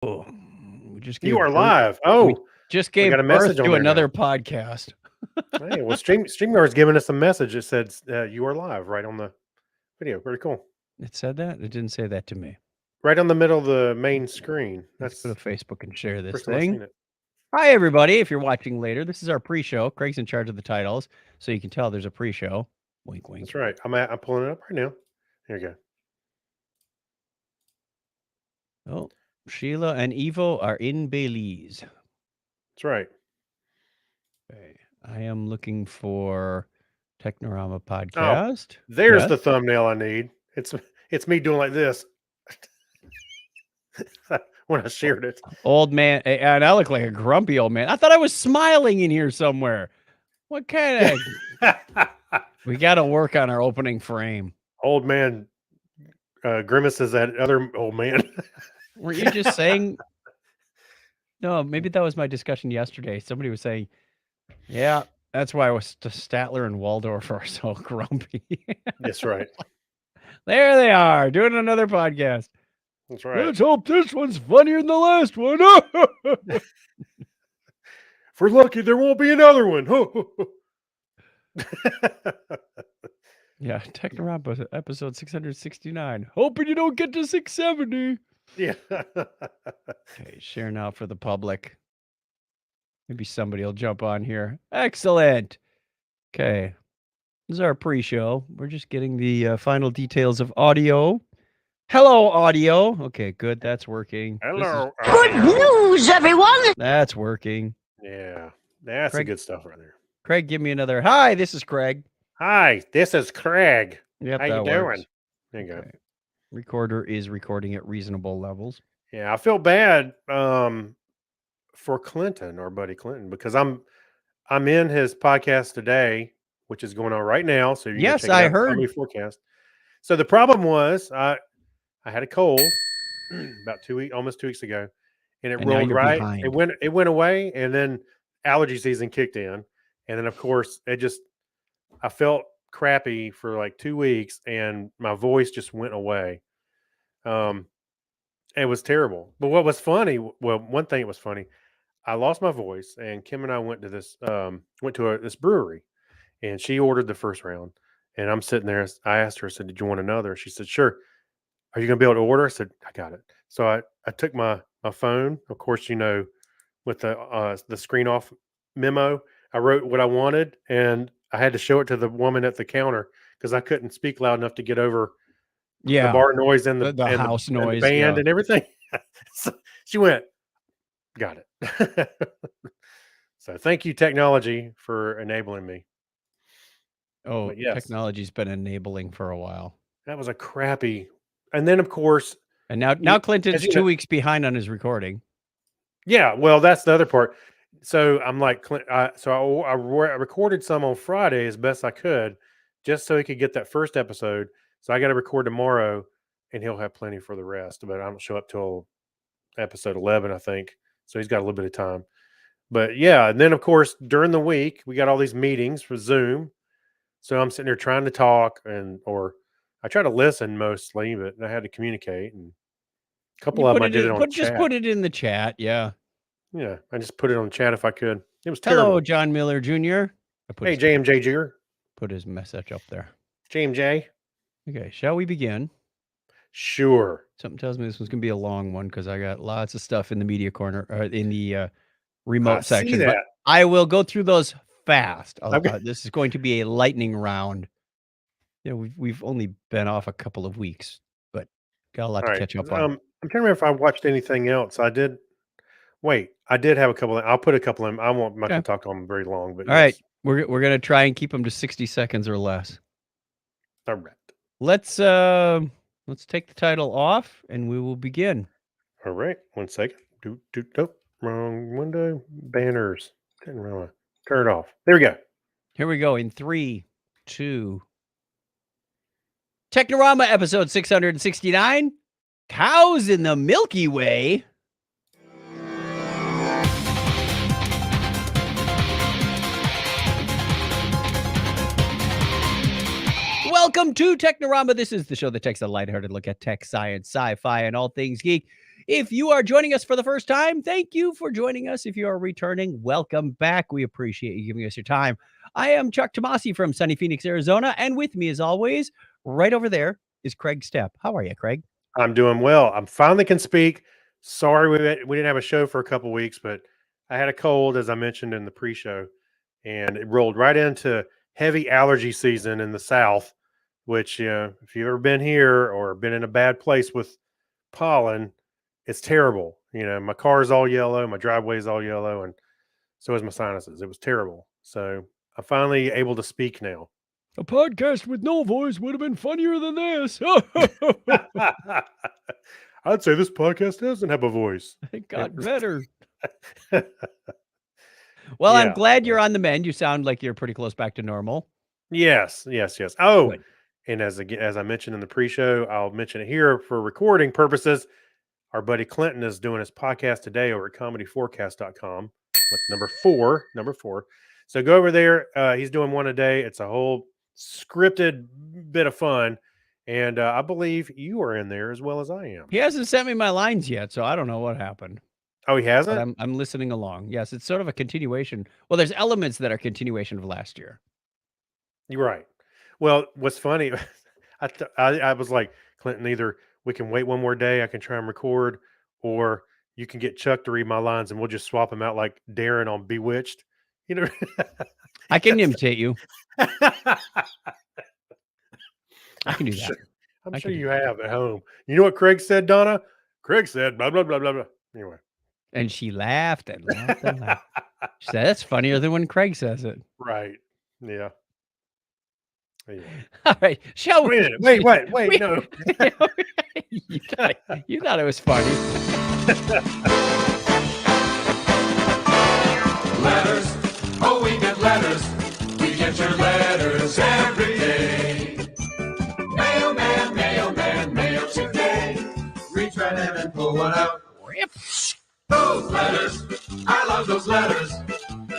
Oh, we just You gave are birth. live. We Oh, just we gave got a birth message on to there another now. podcast. Hey, well, StreamYard's giving us a message that said you are live right on the video. Very cool. It said that? It didn't say that to me. Right on the middle of the main screen. Let's That's go to Facebook and share this first time I've thing. seen it. Hi, everybody. If you're watching later, this is our pre-show. Craig's in charge of the titles, so you can tell there's a pre-show. Wink, wink. That's right. I'm pulling it up right now. Here you go. Oh, Sheila and Evo are in Belize. That's right. Okay. I am looking for Technorama podcast. There's Yes. the thumbnail I need. It's me doing like this when I shared it. Old man, and I look like a grumpy old man. I thought I was smiling in here somewhere. What kind of? We got to work on our opening frame. Old man grimaces at other old man. Were you just saying? No, maybe that was my discussion yesterday. Somebody was saying, yeah, that's why Statler and Waldorf are so grumpy. That's right. There they are, doing another podcast. That's right. Let's hope this one's funnier than the last one. If we're lucky, there won't be another one. Yeah, Technorama episode 669. Hoping you don't get to 670. Yeah. Okay, share now for the public. Maybe somebody will jump on here. Excellent. Okay. This is our pre-show. We're just getting the final details of audio. Hello, audio. Okay, good. That's working. Hello. Good news, everyone. That's working. Yeah. That's Craig, the good stuff right there. Craig, give me another. Hi, this is Craig. Hi, this is Craig. Yep, how you works. doing? There you go. Recorder is recording at reasonable levels. Yeah, I feel bad for Clinton, our buddy Clinton, because I'm in his podcast today, which is going on right now. So you yes, can check I it out, heard. Forecast. So the problem was I had a cold about almost 2 weeks ago, and it rolled right. Behind. It went away, and then allergy season kicked in, and then of course I felt crappy for like 2 weeks, and my voice just went away. It was terrible. But what was funny? Well, one thing that was funny, I lost my voice, and Kim and I went to this this brewery, and she ordered the first round, and I'm sitting there. I asked her, I said, "Did you want another?" She said, "Sure." Are you gonna be able to order? I said, "I got it." So I took my phone, of course, with the screen off memo. I wrote what I wanted, and I had to show it to the woman at the counter because I couldn't speak loud enough to get over the bar noise and the house noise, and the band and everything. So she went, "Got it." So thank you, technology, for enabling me. Oh, yes. Technology's been enabling for a while. That was a crappy. And then, of course, and now Clinton's 2 weeks behind on his recording. Yeah, well, that's the other part. So I'm like, I recorded some on Friday as best I could, just so he could get that first episode. So I got to record tomorrow, and he'll have plenty for the rest. But I don't show up till episode 11, I think. So he's got a little bit of time. But yeah, and then of course during the week we got all these meetings for Zoom. So I'm sitting there trying to talk, or I try to listen mostly, but I had to communicate. And a couple of them I did it on chat. Just put it in the chat, yeah. Yeah, I just put it on chat if I could. It was terrible. Hello, John Miller Jr. Hey, JMJ Jr. Put his message up there. JMJ. Okay, shall we begin? Sure. Something tells me this one's going to be a long one because I got lots of stuff in the media corner, or in the remote section. But I will go through those fast. This is going to be a lightning round. You know, we've only been off a couple of weeks, but got a lot to catch up on. I'm trying to remember if I watched anything else. I did. Wait, I did have a couple. I'll put a couple in. I'm not going to talk to them very long. But all right, we're going to try and keep them to 60 seconds or less. All right. Let's take the title off, and we will begin. All right, 1 second. Nope, wrong window. Banners. Turn it off. There we go. Here we go in 3, 2. Technorama episode 669. Cows in the Milky Way. Welcome to Technorama. This is the show that takes a lighthearted look at tech, science, sci-fi, and all things geek If you are joining us for the first time, thank you for joining us. If you are returning, welcome back. We appreciate you giving us your time. I am Chuck Tomasi from sunny Phoenix, Arizona, and with me, as always, right over there is Craig Stepp. How are you, Craig? I'm doing well. I'm finally can speak. Sorry we didn't have a show for a couple weeks, but I had a cold, as I mentioned in the pre-show, and it rolled right into heavy allergy season in the South, which if you've ever been here or been in a bad place with pollen, it's terrible. My car's all yellow, my driveway's all yellow, and so is my sinuses. It was terrible. So I'm finally able to speak now. A podcast with no voice would have been funnier than this. I'd say this podcast doesn't have a voice. It got better. Well, I'm Yeah. glad you're on the mend. You sound like you're pretty close back to normal. Yes. Oh, Good. and as I mentioned in the pre-show, I'll mention it here for recording purposes. Our buddy Clinton is doing his podcast today over at comedyforecast.com with number four. So go over there. He's doing one a day. It's a whole scripted bit of fun. And I believe you are in there as well as I am. He hasn't sent me my lines yet, so I don't know what happened. Oh, he hasn't? But I'm listening along. Yes, it's sort of a continuation. Well, there's elements that are continuation of last year. You're right. Well, what's funny, I was like, Clinton, either we can wait one more day, I can try and record, or you can get Chuck to read my lines and we'll just swap them out like Darren on Bewitched. I can imitate you. I can do that. I'm I sure can do you have at home. You know what Craig said, Donna? Craig said blah, blah, blah, blah, blah. Anyway. And she laughed and laughed and laughed. She said, that's funnier than when Craig says it. Right. Yeah. Anyway. All right. Shall we? Wait, no. You thought it was funny. Letters. Oh, we get letters. We get your letters every day. Mailman, mailman, mail today. Reach right in and pull one out. Rip. Those letters. I love those letters.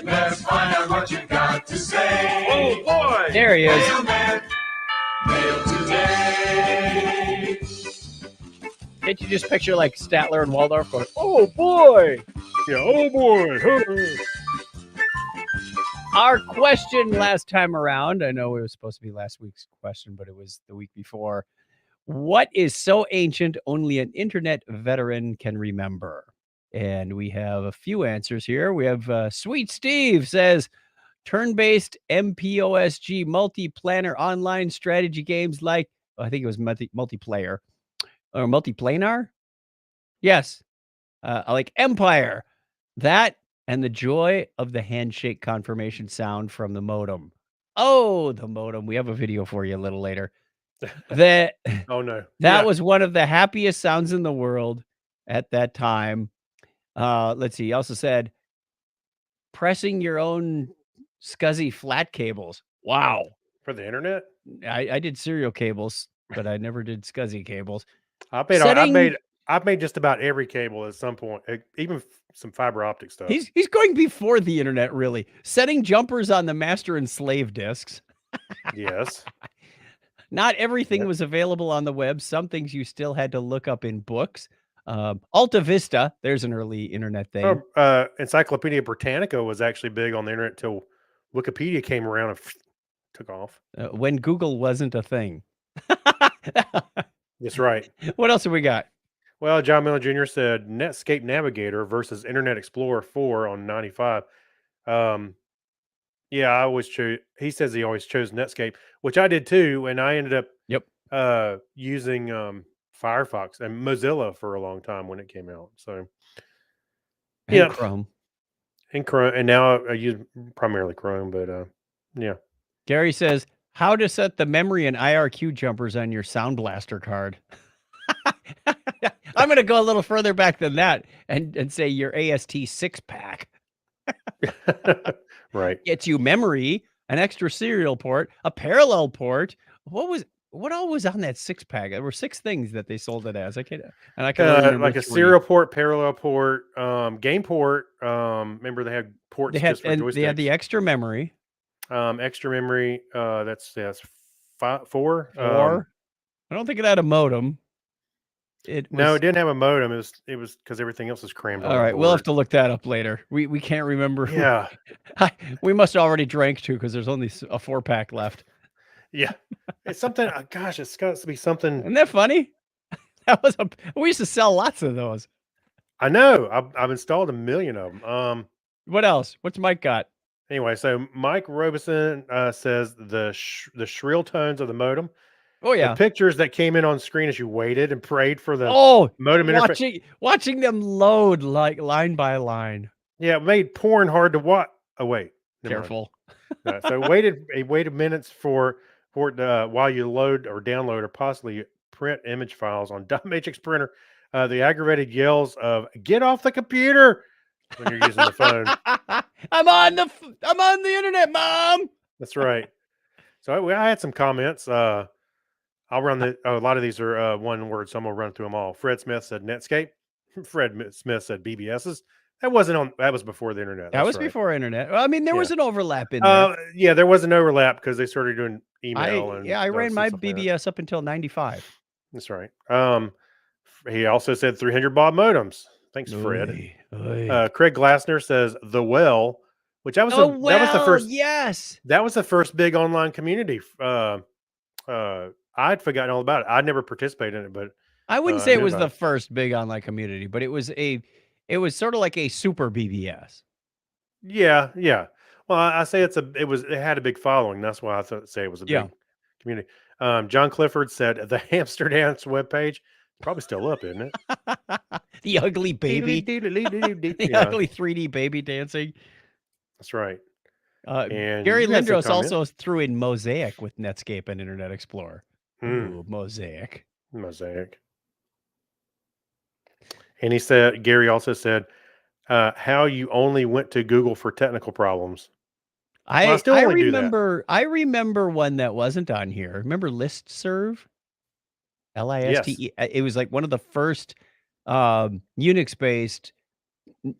Let's find out what you got to say. Oh, boy. There he is. Mailman, mail today. Can't you just picture like Statler and Waldorf going, oh boy. Yeah, oh, boy. Our question last time around, I know it was supposed to be last week's question, but it was the week before. What is so ancient only an internet veteran can remember? And we have a few answers here. We have Sweet Steve says, turn-based MPOSG multi-planner online strategy games like, I think it was multiplayer or multiplanar. Yes. Like Empire. That and the joy of the handshake confirmation sound from the modem. Oh, the modem. We have a video for you a little later. Oh, no. That was one of the happiest sounds in the world at that time. Let's see. He also said, pressing your own SCSI flat cables. Wow. For the internet? I did serial cables, but I never did SCSI cables. I've made just about every cable at some point, even some fiber optic stuff. He's going before the internet, really. Setting jumpers on the master and slave discs. Yes. Not everything was available on the web. Some things you still had to look up in books. Alta Vista, there's an early internet thing. Encyclopedia Britannica was actually big on the internet until Wikipedia came around and took off. When Google wasn't a thing. That's right. What else have we got? Well, John Miller Jr. said Netscape Navigator versus Internet Explorer 4 on 95. Yeah, I always chose. He says he always chose Netscape, which I did too, and I ended up using Firefox and Mozilla for a long time when it came out. So And Chrome. And now I use primarily Chrome, but yeah. Gary says, how to set the memory and IRQ jumpers on your Sound Blaster card. I'm going to go a little further back than that and say your AST 6-pack. Right. Gets you memory, an extra serial port, a parallel port. What all was on that 6-pack? There were 6 things that they sold it as. I can't like remember a serial port, parallel port, game port. Remember they had ports just for joysticks. They had the extra memory. Extra memory. That's 4. I don't think it had a modem. It No, was it didn't have a modem. It was because everything else is crammed on all the right. We'll have board. to look that up later. We can't remember. Yeah, We must have already drank two because there's only a 4-pack left. yeah. It's something. Gosh, it's got to be something. Isn't that funny? We used to sell lots of those. I know. I've installed a million of them. What else? What's Mike got? Anyway, so Mike Robeson says the shrill tones of the modem, Oh the yeah. pictures that came in on screen as you waited and prayed for the Oh, modem interface. watching them load like line by line. Yeah, it made porn hard to watch. Oh wait, never mind. Careful. So waited minutes for it while you load or download or possibly print image files on dot matrix printer. The aggravated yells of "Get off the computer" when you're using the phone. I'm on the internet, Mom. That's right. So I had some comments. I'll run a lot of these are one word, so I'm gonna run through them all. Fred Smith said Netscape. Smith said BBSs. That was before the internet. That That's was right. before internet. Well, I mean, there Yeah. was an overlap in there. Yeah, there was an overlap because they started doing email I ran notes my and stuff like that. BBS up until 95. That's right. He also said 300 baud modems. Thanks, Fred. Oy, oy. Craig Glassner says the well, which that was Oh, that was the well, first yes. that was the first big online community. I'd forgotten all about it. I'd never participated in it, but I wouldn't I say it knew was about the first big online community, but it was sort of like a super BBS. yeah. Well, I say it had a big following. That's why I say it was a Yeah. big community. John Clifford said the Hamster Dance webpage probably still up, isn't it? The ugly baby. The Yeah, ugly 3D baby dancing. that's right. And Gary you had some Lindros also comments. threw in Mosaic with Netscape and Internet Explorer. Mm. Ooh, Mosaic. Mosaic. And Gary also said, how you only went to Google for technical problems. Well, I still I only do that. remember one that wasn't on here. Remember Listserv? Yes, LISTE. It was like one of the first Unix-based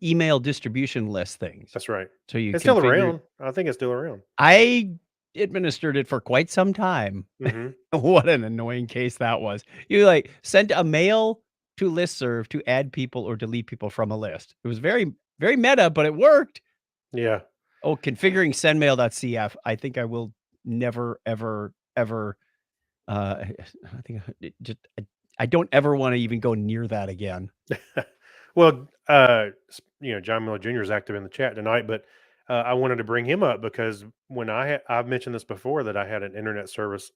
email distribution list things. that's right. So you It's still configure. around. I think it's still around. I administered it for quite some time. hmm What an annoying case that was. You like sent a mail to listserv to add people or delete people from a list. It was very, very meta, but it worked. Yeah. Oh, configuring sendmail.cf. I think I will never, ever, ever. I think I don't ever want to even go near that again. Well, John Miller Jr. is active in the chat tonight, but I wanted to bring him up because when I've mentioned this before that I had an internet service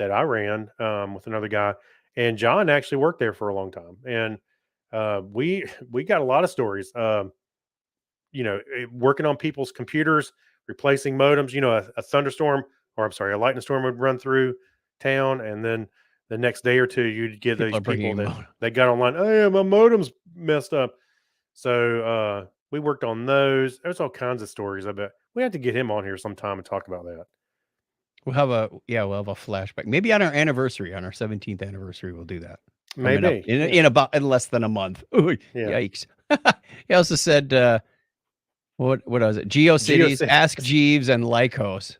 that I ran with another guy, and John actually worked there for a long time, and we got a lot of stories. Working on people's computers, replacing modems. A thunderstorm, or I'm sorry, a lightning storm would run through town, and then the next day or two, you'd get People those are bringing people a that modem. they got online. Hey, my modem's messed up. So we worked on those. There's all kinds of stories. I bet we have to get him on here sometime and talk about that. We'll have a flashback. Maybe on our anniversary, on our 17th anniversary, we'll do that. Coming up Maybe in less than a month. Ooh, Yeah. yikes. He also said, what was it? GeoCities, GeoCities. Ask Jeeves, and Lycos.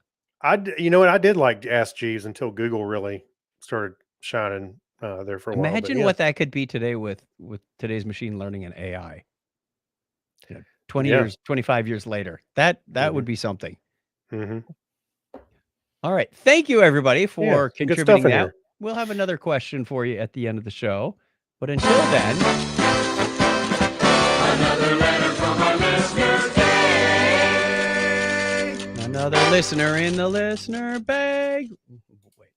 You know what? I did like Ask Jeeves until Google really started shining there for a while. but Imagine yeah. what that could be today with today's machine learning and AI. 20 Yeah. years, 25 years later. That Mhm. would be something. Mhm. All right. Thank you, everybody, for Yeah, some good contributing stuff in that. here. We'll have another question for you at the end of the show. But until then, Another letter from our listener, Dave. another listener in the listener bag. Wait.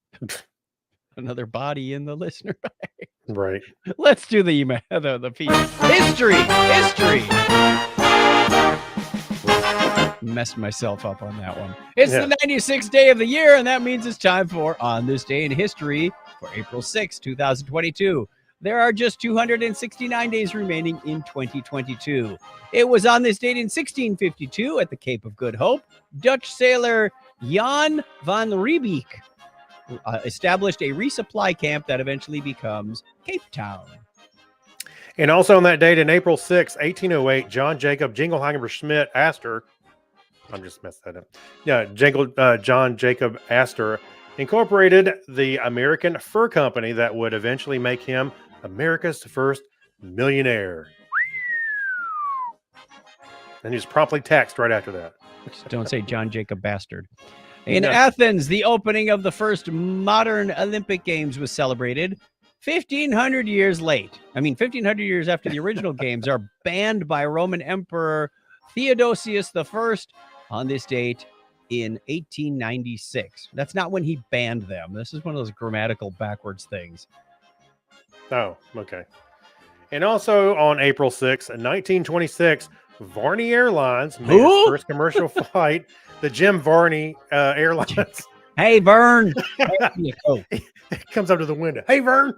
Another body in the listener bag. Right. Let's do the email, the feed. History. Messed myself up on that one. It's Yeah. the 96th day of the year, and that means it's time for On This Day in History for April 6, 2022. There are just 269 days remaining in 2022. It was on this date in 1652 at the Cape of Good Hope, Dutch sailor Jan van Riebeek established a resupply camp that eventually becomes Cape Town. And also on that date in April 6, 1808, John Jacob Jingleheimer Schmidt Astor, I'm just messed that up. Yeah, John Jacob Astor incorporated the American Fur Company that would eventually make him America's first millionaire. And he was promptly taxed right after that. Just don't say John Jacob Bastard. In No. Athens, the opening of the first modern Olympic Games was celebrated 1,500 years late. 1,500 years after the original games are banned by Roman Emperor Theodosius I on this date in 1896. That's not when he banned them. This is one of those grammatical backwards things. Oh, okay. And also on April 6, 1926, Varney Airlines made Who? its first commercial flight. The Jim Varney Airlines. Hey, Vern. It comes up to the window. Hey, Vern.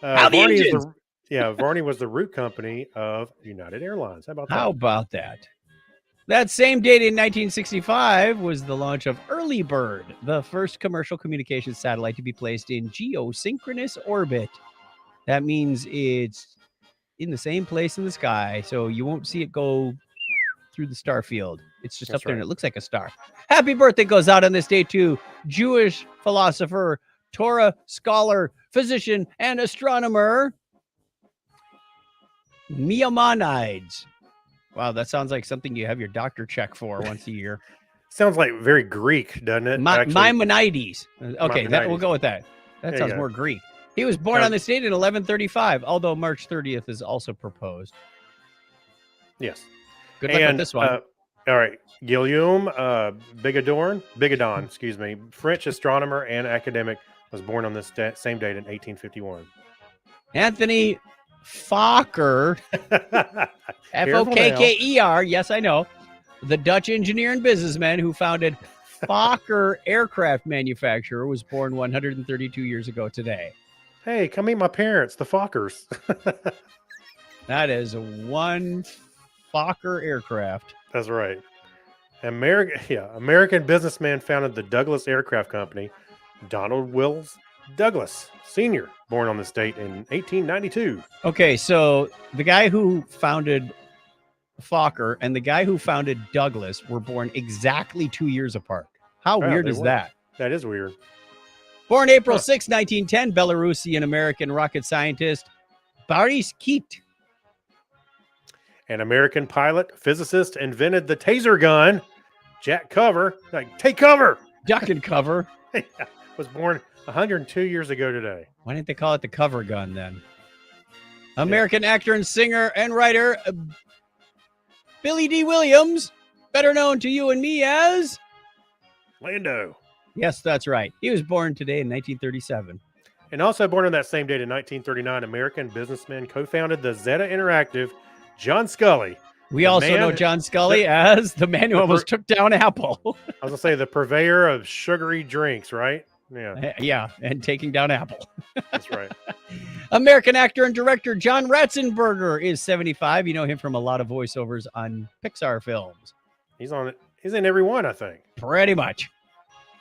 How the Varney is engines? Varney was the route company of United Airlines. How about that? How about that? That same date in 1965 was the launch of Early Bird, the first commercial communications satellite to be placed in geosynchronous orbit. That means it's in the same place in the sky, so you won't see it go through the star field. It's just That's up there and right. it looks like a star. Happy birthday goes out on this day to Jewish philosopher, Torah scholar, physician, and astronomer Maimonides. Wow, that sounds like something you have your doctor check for once a year. Sounds like very Greek, doesn't it? Actually, Maimonides. Okay, that we'll Maimonides. go with that. That There you sounds go. more Greek. He was born Now- on this date in 1135, although March 30th is also proposed. Yes. Good luck with this one. All right. Guillaume Bigadon, excuse me, French astronomer and academic, was born on this same date in 1851. Anthony Fokker, F-O-K-K-E-R, yes, I know, the Dutch engineer and businessman who founded Fokker Aircraft Manufacturer, was born 132 years ago today. Hey, come meet my parents, the Fokkers. That is one Fokker aircraft. That's right. American businessman founded the Douglas Aircraft Company. Donald Wills Douglas Sr., born on this date in 1892. Okay, so the guy who founded Fokker and the guy who founded Douglas were born exactly 2 years apart. How Wow, weird they is were. that? That is weird. Born April Huh. 6, 1910, Belarusian American rocket scientist Boris Keat. An American pilot, physicist, invented the taser gun. Jack Cover, like take cover, Duck and cover. was born 102 years ago today. Why didn't they call it the cover gun then? American actor and singer and writer Billy D. Williams, better known to you and me as... Lando. Yes, that's right. He was born today in 1937. And also born on that same date in 1939, American businessman co-founded the Zeta Interactive, John Scully. We The also know man- John Scully as the man who the almost took down Apple. I was gonna say the purveyor of sugary drinks, right? Yeah, Yeah, and taking down Apple. that's right. American actor and director John Ratzenberger is 75. You know him from a lot of voiceovers on Pixar films. He's on it. He's in every one, I think. Pretty much.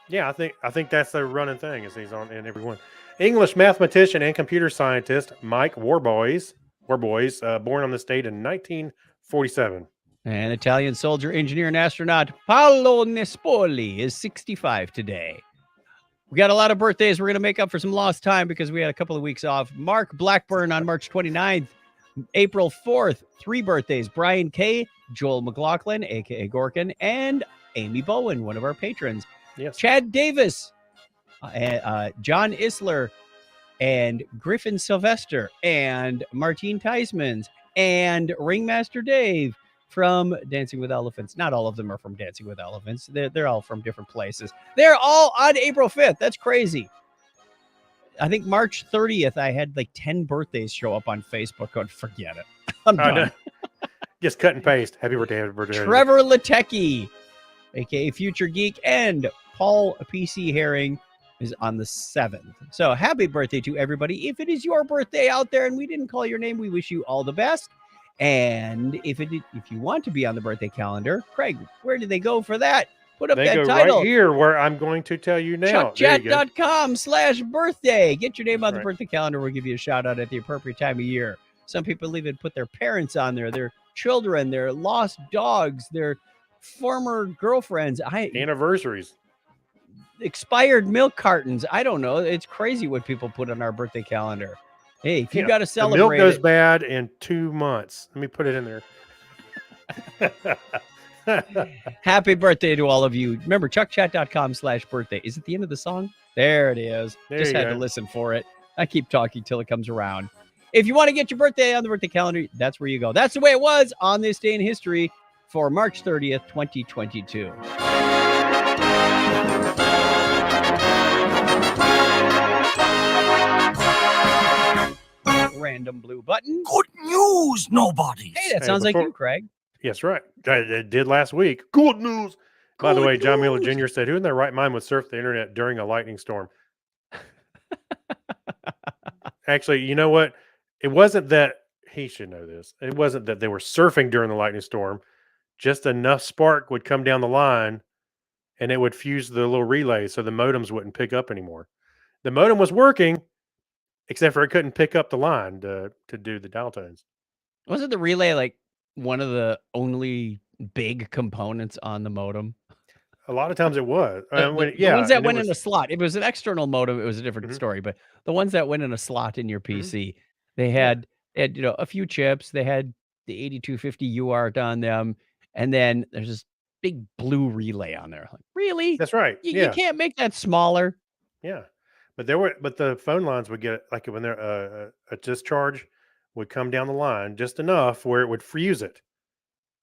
Yeah, I think that's the running thing. Is he's on in every one. English mathematician and computer scientist Mike Warboys, born on this date in 1947. And Italian soldier, engineer, and astronaut Paolo Nespoli is 65 today. We got a lot of birthdays. We're going to make up for some lost time because we had a couple of weeks off. Mark Blackburn on March 29th. April 4th, 3 birthdays. Brian K., Joel McLaughlin, a.k.a. Gorkin, and Amy Bowen, one of our patrons. Yes. Chad Davis, John Isler, and Griffin Sylvester, and Martine Theismans, and Ringmaster Dave from Dancing with Elephants. Not all of them are from Dancing with Elephants. They're all from different places. They're all on April 5th. That's crazy. I think March 30th, I had like 10 birthdays show up on Facebook. Going, forget it. I'm Oh, done. no. Just cut and paste. Happy birthday, happy birthday. Trevor Latecki, aka Future Geek, and Paul PC Herring is on the 7th. So happy birthday to everybody. If it is your birthday out there and we didn't call your name, we wish you all the best. And if you want to be on the birthday calendar, Craig, where do they go for that? Put up They that go title. right here where I'm going to tell you now. There you go. chuckchat.com/birthday. Get your name on the Right. birthday calendar. We'll give you a shout out at the appropriate time of year. Some people even put their parents on there, their children, their lost dogs, their former girlfriends. Anniversaries. Expired milk cartons. I don't know. It's crazy what people put on our birthday calendar. Hey, if you Yeah, got to the milk celebrate goes it, bad in 2 months. Let me put it in there. happy birthday to all of you. Remember, chuckchat.com/birthday. Is it the end of the song? There it is. There Just you had to go. listen for it. I keep talking till it comes around. If you want to get your birthday on the birthday calendar, that's where you go. That's the way it was on this day in history for March 30th, 2022. Random blue button. Good news, nobodies. Hey, that Hey, sounds like before- you, Craig. Yes, right. It did last week. Good news. By the Good way, John Mueller news. Jr. said, "Who in their right mind would surf the internet during a lightning storm?" Actually, you know what? It wasn't that he should know this. It wasn't that they were surfing during the lightning storm. Just enough spark would come down the line, and it would fuse the little relay, so the modems wouldn't pick up anymore. The modem was working, except for it couldn't pick up the line to do the dial tones. Wasn't the relay like one of the only big components on the modem? A lot of times it was. The Yeah, ones that and it went in a was slot. If it was an external modem, it was a different Mhm. story. But the ones that went in a slot in your Mhm. PC, they Yeah. had a few chips. They had the 8250 UART on them, and then there's this big blue relay on there. Like, really? That's right. You Yeah. can't make that smaller. Yeah, but the phone lines would get like when they're a discharge would come down the line just enough where it would freeze it.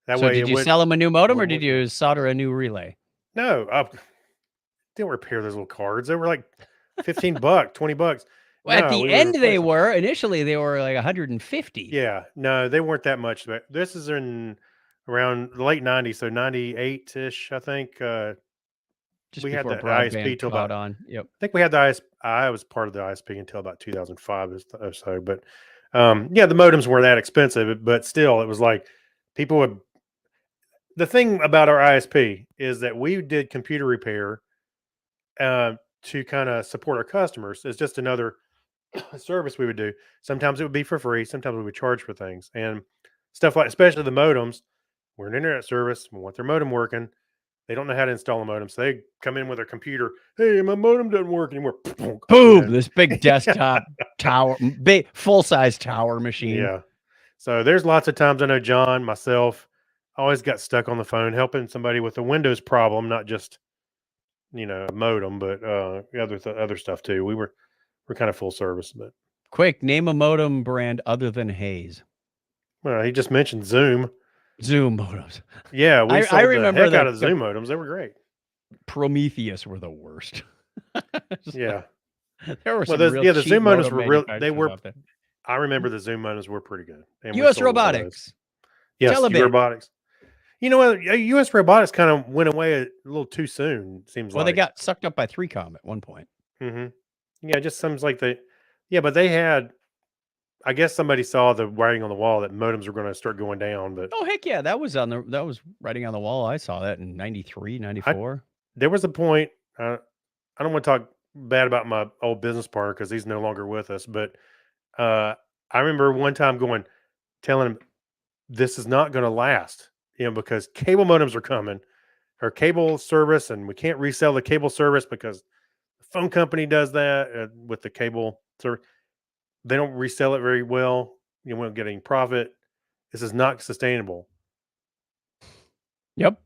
That So way did it you would sell them a new modem or wouldn't did work. you solder a new relay? No, didn't repair those little cards. They were like $15, $20. Well, at No, the we would end replace they them. were. Initially they were like 150. Yeah, no, they weren't that much. But this is in around the late '90s, so '98 ish, I think. Just We had before the ISP broadband till caught about. on. Yep. I think we had the ISP. I was part of the ISP until about 2005 or so. But yeah, the modems weren't that expensive, but still, it was like people would. The thing about our ISP is that we did computer repair to kind of support our customers. It's just another service we would do. Sometimes it would be for free. Sometimes we would charge for things and stuff like, especially the modems. We're an internet service. We want their modem working. They don't know how to install a modem, so they come in with their computer. Hey, my modem doesn't work anymore. Boom! This big desktop tower, big full-size tower machine. Yeah. So there's lots of times I know John, myself, always got stuck on the phone helping somebody with a Windows problem, not just a modem, but other stuff too. We're kind of full service, but Quick, name a modem brand other than Hayes. well, he just mentioned Zoom. Zoom modems. Yeah, we I sold the remember heck out of that the Zoom modems. They were great. Prometheus were the worst. Yeah. There were Well, some real the cheap Zoom modems modem were real. They manufacturers were. out there. I remember the Zoom modems were pretty good. And we US sold a lot of those. Robotics. Yes, Tell a bit. robotics. You know what? U.S. Robotics kind of went away a little too soon. Seems Well, like they got sucked up by 3Com at one point. Yeah, it just seems like they. Yeah, but they had. I guess somebody saw the writing on the wall that modems were going to start going down. But Oh heck yeah, that was writing on the wall. I saw that in 93, 94. there was a point. I don't want to talk bad about my old business partner because he's no longer with us. But I remember one time telling him, "This is not going to last," because cable modems are coming, or cable service, and we can't resell the cable service because the phone company does that with the cable service. They don't resell it very well. We don't get any profit. This is not sustainable. Yep.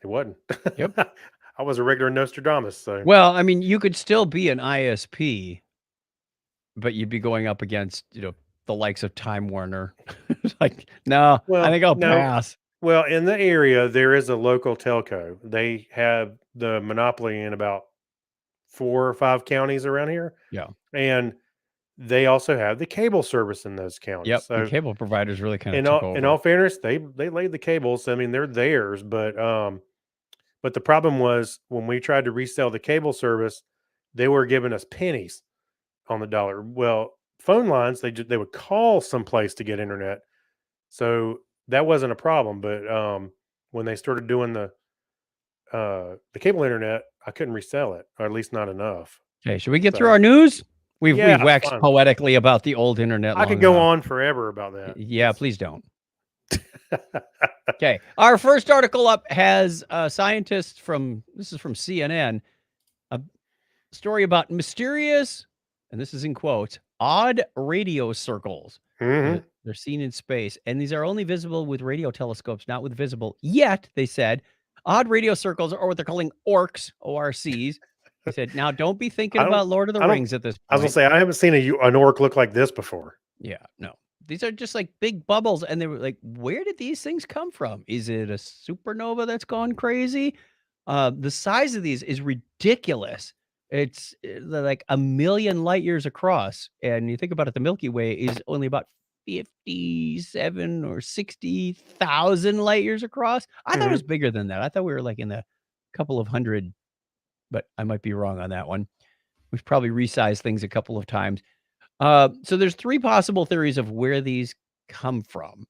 It wasn't. Yep. I was a regular Nostradamus. So Well, I mean, you could still be an ISP, but you'd be going up against, the likes of Time Warner. Like, no, Well, I think I'll no. pass. Well, in the area, there is a local telco. They have the monopoly in about 4 or 5 counties around here. Yeah. And they also have the cable service in those counties. Yep. So The cable providers really kind of took over. in all fairness, they laid the cables. I mean, they're theirs, but the problem was when we tried to resell the cable service, they were giving us pennies on the dollar. Well, phone lines, they would call someplace to get internet. So that wasn't a problem, but when they started doing the cable internet, I couldn't resell it, or at least not enough. Okay, should we get through So- our news? We've Yeah, waxed fine. poetically about the old internet. I could go on forever about that. Yeah, please don't. Okay, our first article up has scientists this is from CNN, a story about mysterious, and this is in quotes, odd radio circles. Mhm. They're seen in space, and these are only visible with radio telescopes, not with visible. Yet, they said, odd radio circles are what they're calling orcs, ORCs. They said, now don't be thinking I don't. about Lord of the I don't. Rings at this I was gonna point. say I haven't seen an orc look like this before. Yeah, no. These are just like big bubbles, and they were like, where did these things come from? Is it a supernova that's gone crazy? The size of these is ridiculous. They're like a million light years across, and you think about it, the Milky Way is only about 57 or 60,000 light years across. I thought it was Mhm. bigger than that. I thought we were like in the couple of hundred, but I might be wrong on that one. We've probably resized things a couple of times. So there's three possible theories of where these come from.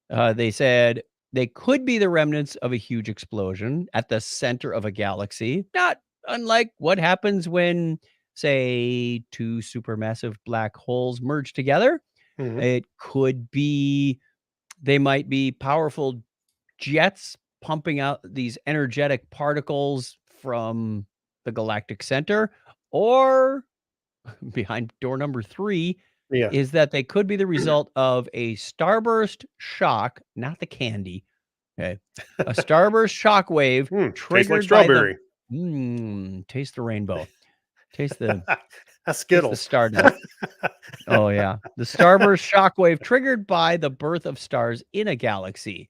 They said they could be the remnants of a huge explosion at the center of a galaxy, not unlike what happens when, say, two supermassive black holes merge together. Mhm. It could be they might be powerful jets pumping out these energetic particles from the galactic center, or behind door number 3 Yeah. is that they could be the result of a starburst shock, not the candy. Okay. A starburst shock wave Tastes like triggered by the strawberry. taste the rainbow. Taste the That's taste the Skittles. stardust. Oh yeah. The starburst shock wave triggered by the birth of stars in a galaxy.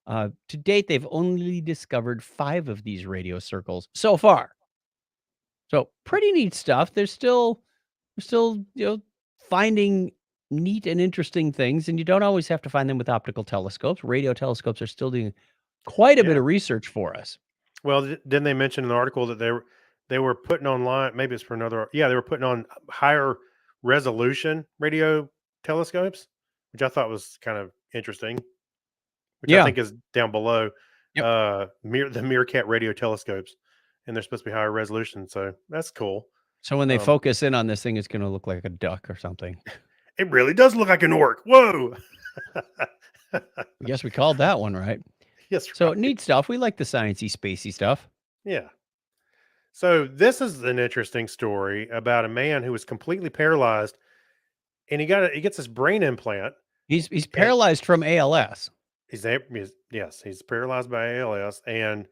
To date, they've only discovered 5 of these radio circles so far. So pretty neat stuff. We're still, finding neat and interesting things, and you don't always have to find them with optical telescopes. Radio telescopes are still doing quite a bit Yeah. of research for us. Well, didn't they mention in the article that they were putting online? Maybe it's for another. Yeah, they were putting on higher resolution radio telescopes, which I thought was kind of interesting. Which I Yeah. think is down below Yep. the Meerkat radio telescopes, and they're supposed to be higher resolution. So that's cool. So when they Um, focus in on this thing, it's going to look like a duck or something. It really does look like an orc. Whoa! I guess we called that one right. Yes, So right. neat stuff. We like the sciencey, spacey stuff. Yeah. So this is an interesting story about a man who was completely paralyzed, and he gets this brain implant. He's And paralyzed from ALS. he's paralyzed by ALS and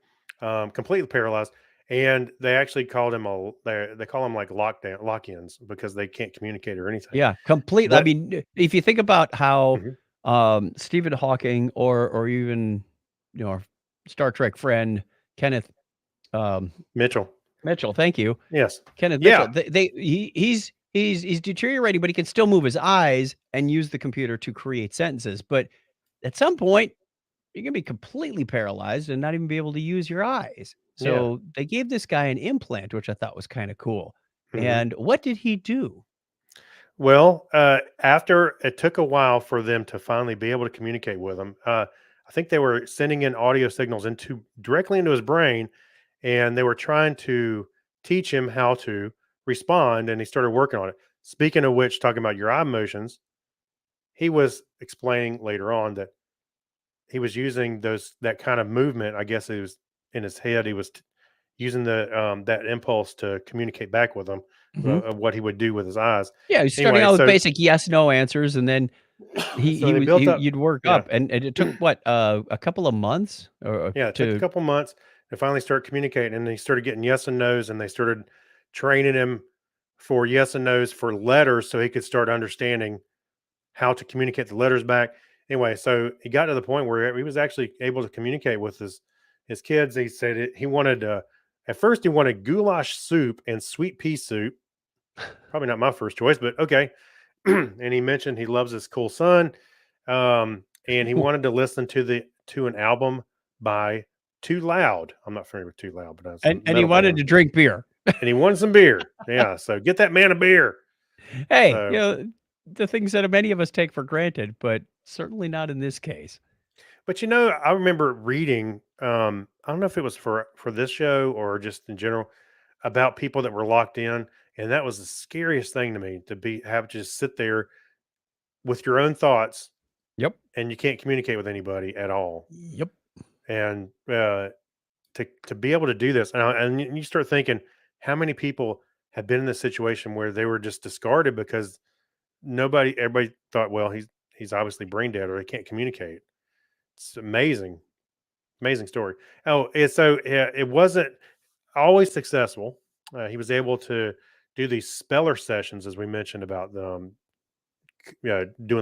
completely paralyzed. And they actually called him they call him like lock-ins because they can't communicate or anything. Yeah, completely. I But mean, if you think about how Mhm. Stephen Hawking or even our Star Trek friend Kenneth Mitchell, Mitchell, thank you, yes, Kenneth yeah, Mitchell. He's deteriorating, but he can still move his eyes and use the computer to create sentences. But at some point, you're gonna be completely paralyzed and not even be able to use your eyes. yeah. So they gave this guy an implant, which I thought was kind of cool. Mhm. And what did he do? Well, after it took a while for them to finally be able to communicate with him, I think they were sending in audio signals directly into his brain, and they were trying to teach him how to respond, and he started working on it. Speaking of which, talking about your eye motions, he was explaining later on that he was using that kind of movement. I guess it was in his head. He was using that impulse to communicate back with him Mhm. of what he would do with his eyes. Yeah, he's starting Anyway, out with so basic yes, no answers, and then so they built up. you'd work Yeah, up, and it took what, a couple of months or yeah. It took a to couple months to finally start communicating, and he started getting yes and nos, and they started training him for yes and nos for letters, so he could start understanding how to communicate the letters back. Anyway, so he got to the point where he was actually able to communicate with his kids. He said he wanted at first he wanted goulash soup and sweet pea soup. Probably not my first choice, but okay. And he mentioned he loves his cool son, and he wanted to listen to an album by Too Loud. I'm not familiar with Too Loud, but that's a and he metal wanted band. to drink beer. And he wanted some beer. Yeah, so get that man a beer. Hey, So, the things that many of us take for granted, but certainly not in this case. but I remember reading. I don't know if it was for this show or just in general about people that were locked in, and that was the scariest thing to me to have to just sit there with your own thoughts Yep. and you can't communicate with anybody at all. Yep. And to be able to do this, and you start thinking, how many people have been in this situation where they were just discarded because everybody thought, well, he's obviously brain dead or he can't communicate. It's amazing, amazing story. Oh, it wasn't always successful. He was able to do these speller sessions, as we mentioned about doing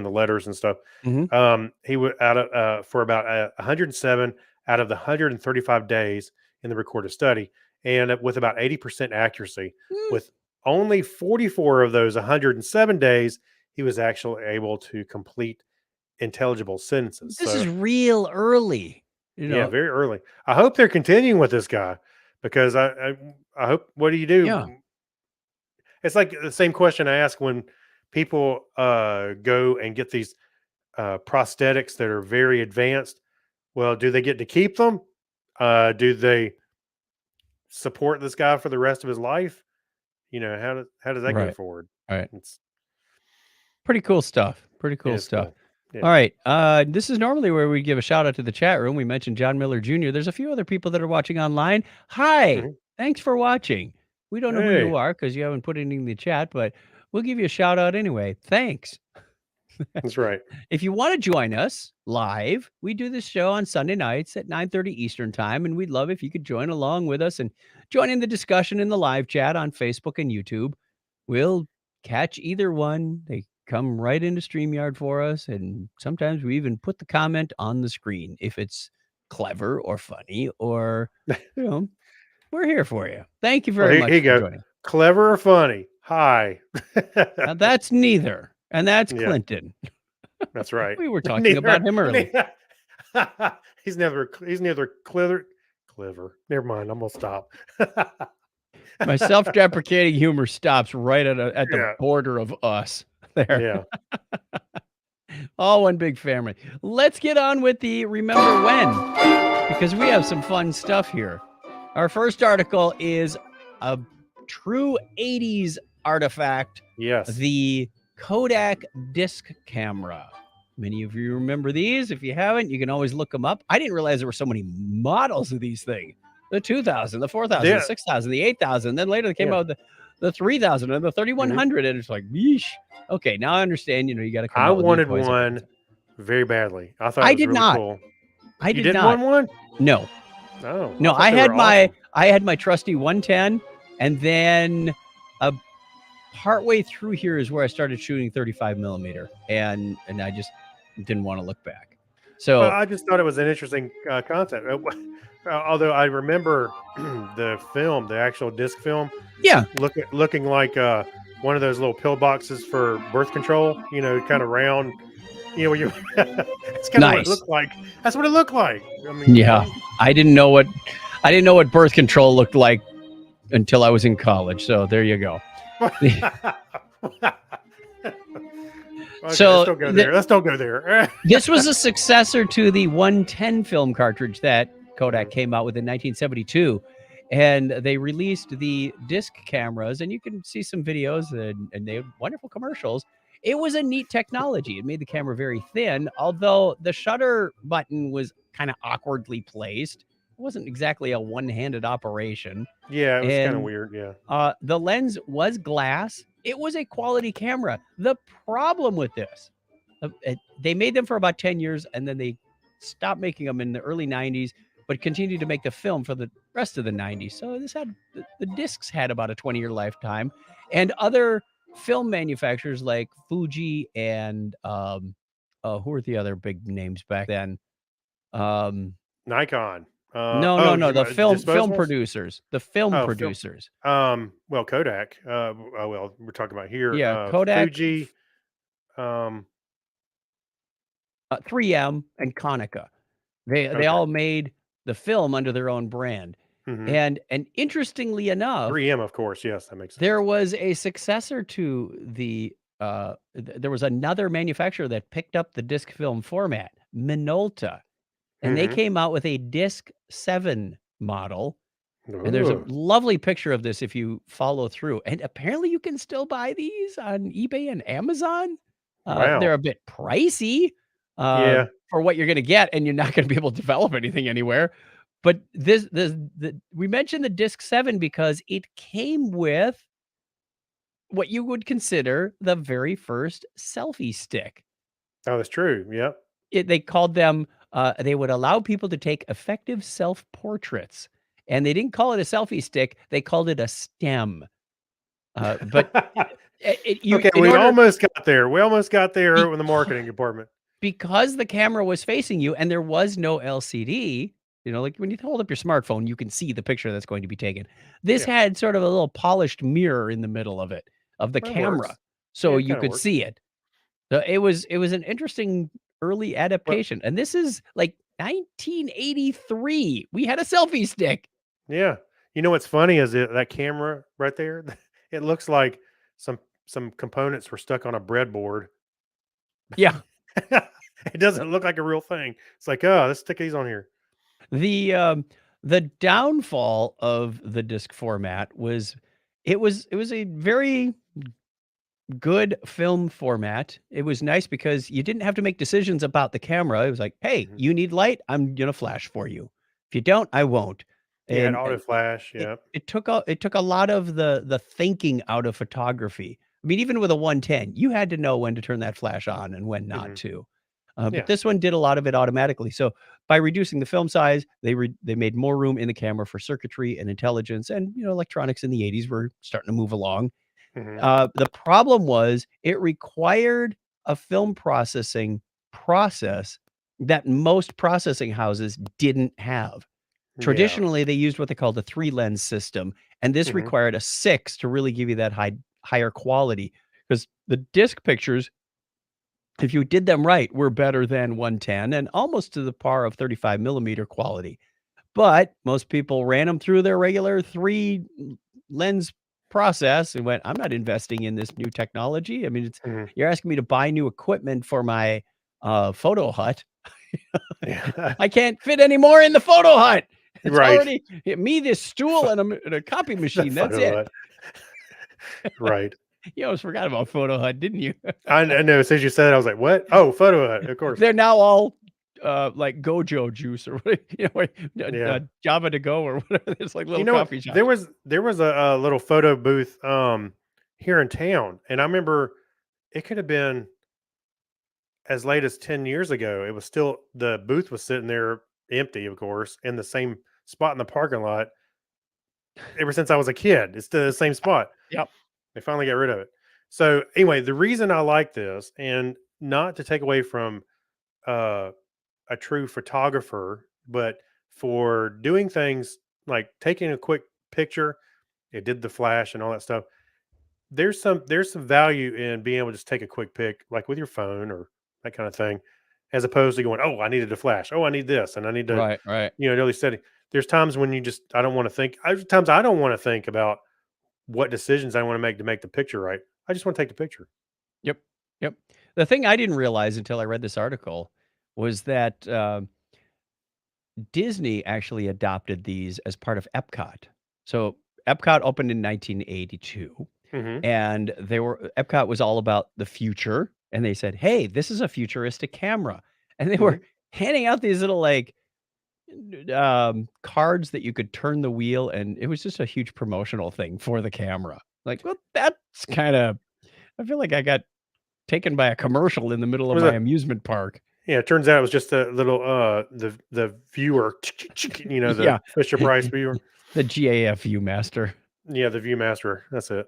the letters and stuff. Mhm. He would out of for about 107 out of the 135 days in the recorded study, and with about 80% accuracy. Mm. With only 44 of those 107 days, he was actually able to complete intelligible sentences. This So is real early, you yeah, know? very early. I hope they're continuing with this guy because I hope. What do you do? Yeah. It's like the same question I ask when people go and get these prosthetics that are very advanced. Well, do they get to keep them? Do they support this guy for the rest of his life? How does that go Right. forward? Right. It's Pretty cool stuff. Pretty it cool is stuff. cool. Yeah. All right. This is normally where we give a shout out to the chat room. We mentioned John Miller Jr. There's a few other people that are watching online. Hi. Mhm. Thanks for watching. We don't know who Hey, you are because you haven't put anything in the chat, but we'll give you a shout out anyway. Thanks. that's right. If you want to join us live, we do this show on Sunday nights at 9:30 Eastern time, and we'd love if you could join along with us and join in the discussion in the live chat on Facebook and YouTube. We'll catch either one. They come right into StreamYard for us, and sometimes we even put the comment on the screen if it's clever or funny or, you know, we're here for you. Thank you Well, very here much you for go. joining. Clever or funny? Hi. Now, that's neither, and that's Yeah, Clinton. that's right. We were talking about him earlier. He's neither clever. Never mind. I'm gonna stop. My self-deprecating humor stops right at the Yeah. border of us there. Yeah. All one big family. Let's get on with the Remember When, because we have some fun stuff here. Our first article is a true 80s artifact, Yes. the Kodak disc camera. Many of you remember these. If you haven't, you can always look them up. I didn't realize there were so many models of these things. The 2000, the 4000, Yeah. the 6000, the 8000. Then later they came Yeah. out with the 3000 and the 3100. And it's like, yeesh. Okay, now I understand. You got to come I out with new wanted toys every one time. very badly. I thought I it was did really not. cool. I You did didn't not. want one? No. No. No, thought I they had were my awesome. trusty 110, and then partway through here is where I started shooting 35 millimeter, and I just didn't want to look back. Well, So I just thought it was an interesting concept. Although I remember the film, the actual disc film, yeah, looking like one of those little pill boxes for birth control. Kind of round. When you, it's kind of what it nice. looked like. That's what it looked like. I mean, Yeah, I didn't know what birth control looked like until I was in college. So there you go. Okay, So let's don't go there. Let's don't go there. This was a successor to the 110 film cartridge that Kodak came out with in 1972. And they released the disc cameras, and you can see some videos and they had wonderful commercials. It was a neat technology. It made the camera very thin, although the shutter button was kind of awkwardly placed. It wasn't exactly a one-handed operation. Yeah, it was kind of And weird. Yeah. the lens was glass. It was a quality camera. The problem with this, they made them for about 10 years, and then they stopped making them in the early 90s, but continued to make the film for the rest of the 90s. So the discs had about a 20-year lifetime, and other film manufacturers like Fuji and who were the other big names back then? Nikon. No, the film disposables? producers, the film Oh, film. producers. Well, Kodak. Well, we're talking about here. Yeah, Kodak, Fuji. 3M, and Konica. They Okay. all made the film under their own brand. Mhm. And interestingly enough, 3M, of course. Yes, that makes sense. there was a successor to the there was another manufacturer that picked up the disc film format, Minolta, and they Mhm. came out with a disc 7 model. And there's a Ooh. lovely picture of this if you follow through. And apparently you can still buy these on eBay and Amazon. They're Wow. a bit pricey Yeah. for what you're going to get, and you're not going to be able to develop anything anywhere. But we mentioned the Disc 7 because it came with what you would consider the very first selfie stick. Oh, that's true. Yep. They called them, they would allow people to take effective self-portraits, and they didn't call it a selfie stick, they called it a stem. But you Okay, in we order almost got there. We almost got there in the becau marketing department. because the camera was facing you and there was no LCD, like when you hold up your smartphone, you can see the picture that's going to be taken. This Yeah, had sort of a little polished mirror in the middle of it, of the that camera, works. Yeah, so it you kind of could works. see it. So it was an interesting early Well, adaptation, and this is like 1983. We had a selfie stick. yeah. You know what's funny is that camera right there. It looks like some some components were stuck on a breadboard. Yeah. It doesn't look like a real thing. It's like, oh, let's stick these on here. The, um, the downfall of the disc format was it was a very good film format. It was nice because you didn't have to make decisions about the camera. It was like, "Hey, Mhm. you need light? I'm gonna flash for you. If you don't, I won't." Yeah, it had And, auto flash. it Yeah. it took a lot of the thinking out of photography. I mean, even with a 110, you had to know when to turn that flash on and when not Hmm. to. But Yeah. this one did a lot of it automatically. So by reducing the film size, they made more room in the camera for circuitry and intelligence, and electronics in the 80s were starting to move along. Hmm. The problem was it required a film processing process that most processing houses didn't have. Yeah. Traditionally, they used what they called a 3-lens system, and this Hmm. required a 6 to really give you that higher quality. Because the disc pictures, if you did them right, were better than 110 and almost to the par of 35 millimeter quality. But most people ran them through their regular 3 lens process and went, "I'm not investing in this new technology." I mean, Hmm. you're asking me to buy new equipment for my, photo hut. Yeah. I can't fit any more in the photo hut. It's Right. already me, this stool, Pho- and a copy the machine. That's photo it. hut. Right. You almost forgot about photo hut, didn't you? I know. As soon as you said it, I was like, "What? Oh, photo hut. Of course." They're now all, like Gojo juice or what, Yeah. Java to go or whatever. It's like You little know what? coffee There shops. was there was a little photo booth here in town, and I remember it could have been as late as 10 years ago. It was still the booth was sitting there empty, of course, in the same spot in the parking lot ever since I was a kid. It's the same spot. Yep. They finally got rid of it. So anyway, the reason I like this, and not to take away from uh, a true photographer, but for doing things like taking a quick picture, it did the flash and all that stuff. There's some value in being able to just take a quick pic, like with your phone or that kind of thing, as opposed to going, oh, I needed a flash. Oh, I need this, and I need to, Right, right. really steady. There's times when you just I don't want to think. There's times I don't want to think about what decisions I want to make the picture right. I just want to take the picture. Yep, yep. The thing I didn't realize until I read this article was that, Disney actually adopted these as part of Epcot. So, Epcot opened in 1982, Hmm. and Epcot was all about the future, and they said, "Hey, this is a futuristic camera." And they Hmm. were handing out these little, like, cards that you could turn the wheel, and it was just a huge promotional thing for the camera. Like, well, that's kinda I feel like I got taken by a commercial in the middle of Was my a amusement park. Yeah, it turns out it was just a little the viewer, the Yeah. Fisher Price viewer. The GAF Viewmaster. Yeah, the Viewmaster. That's it.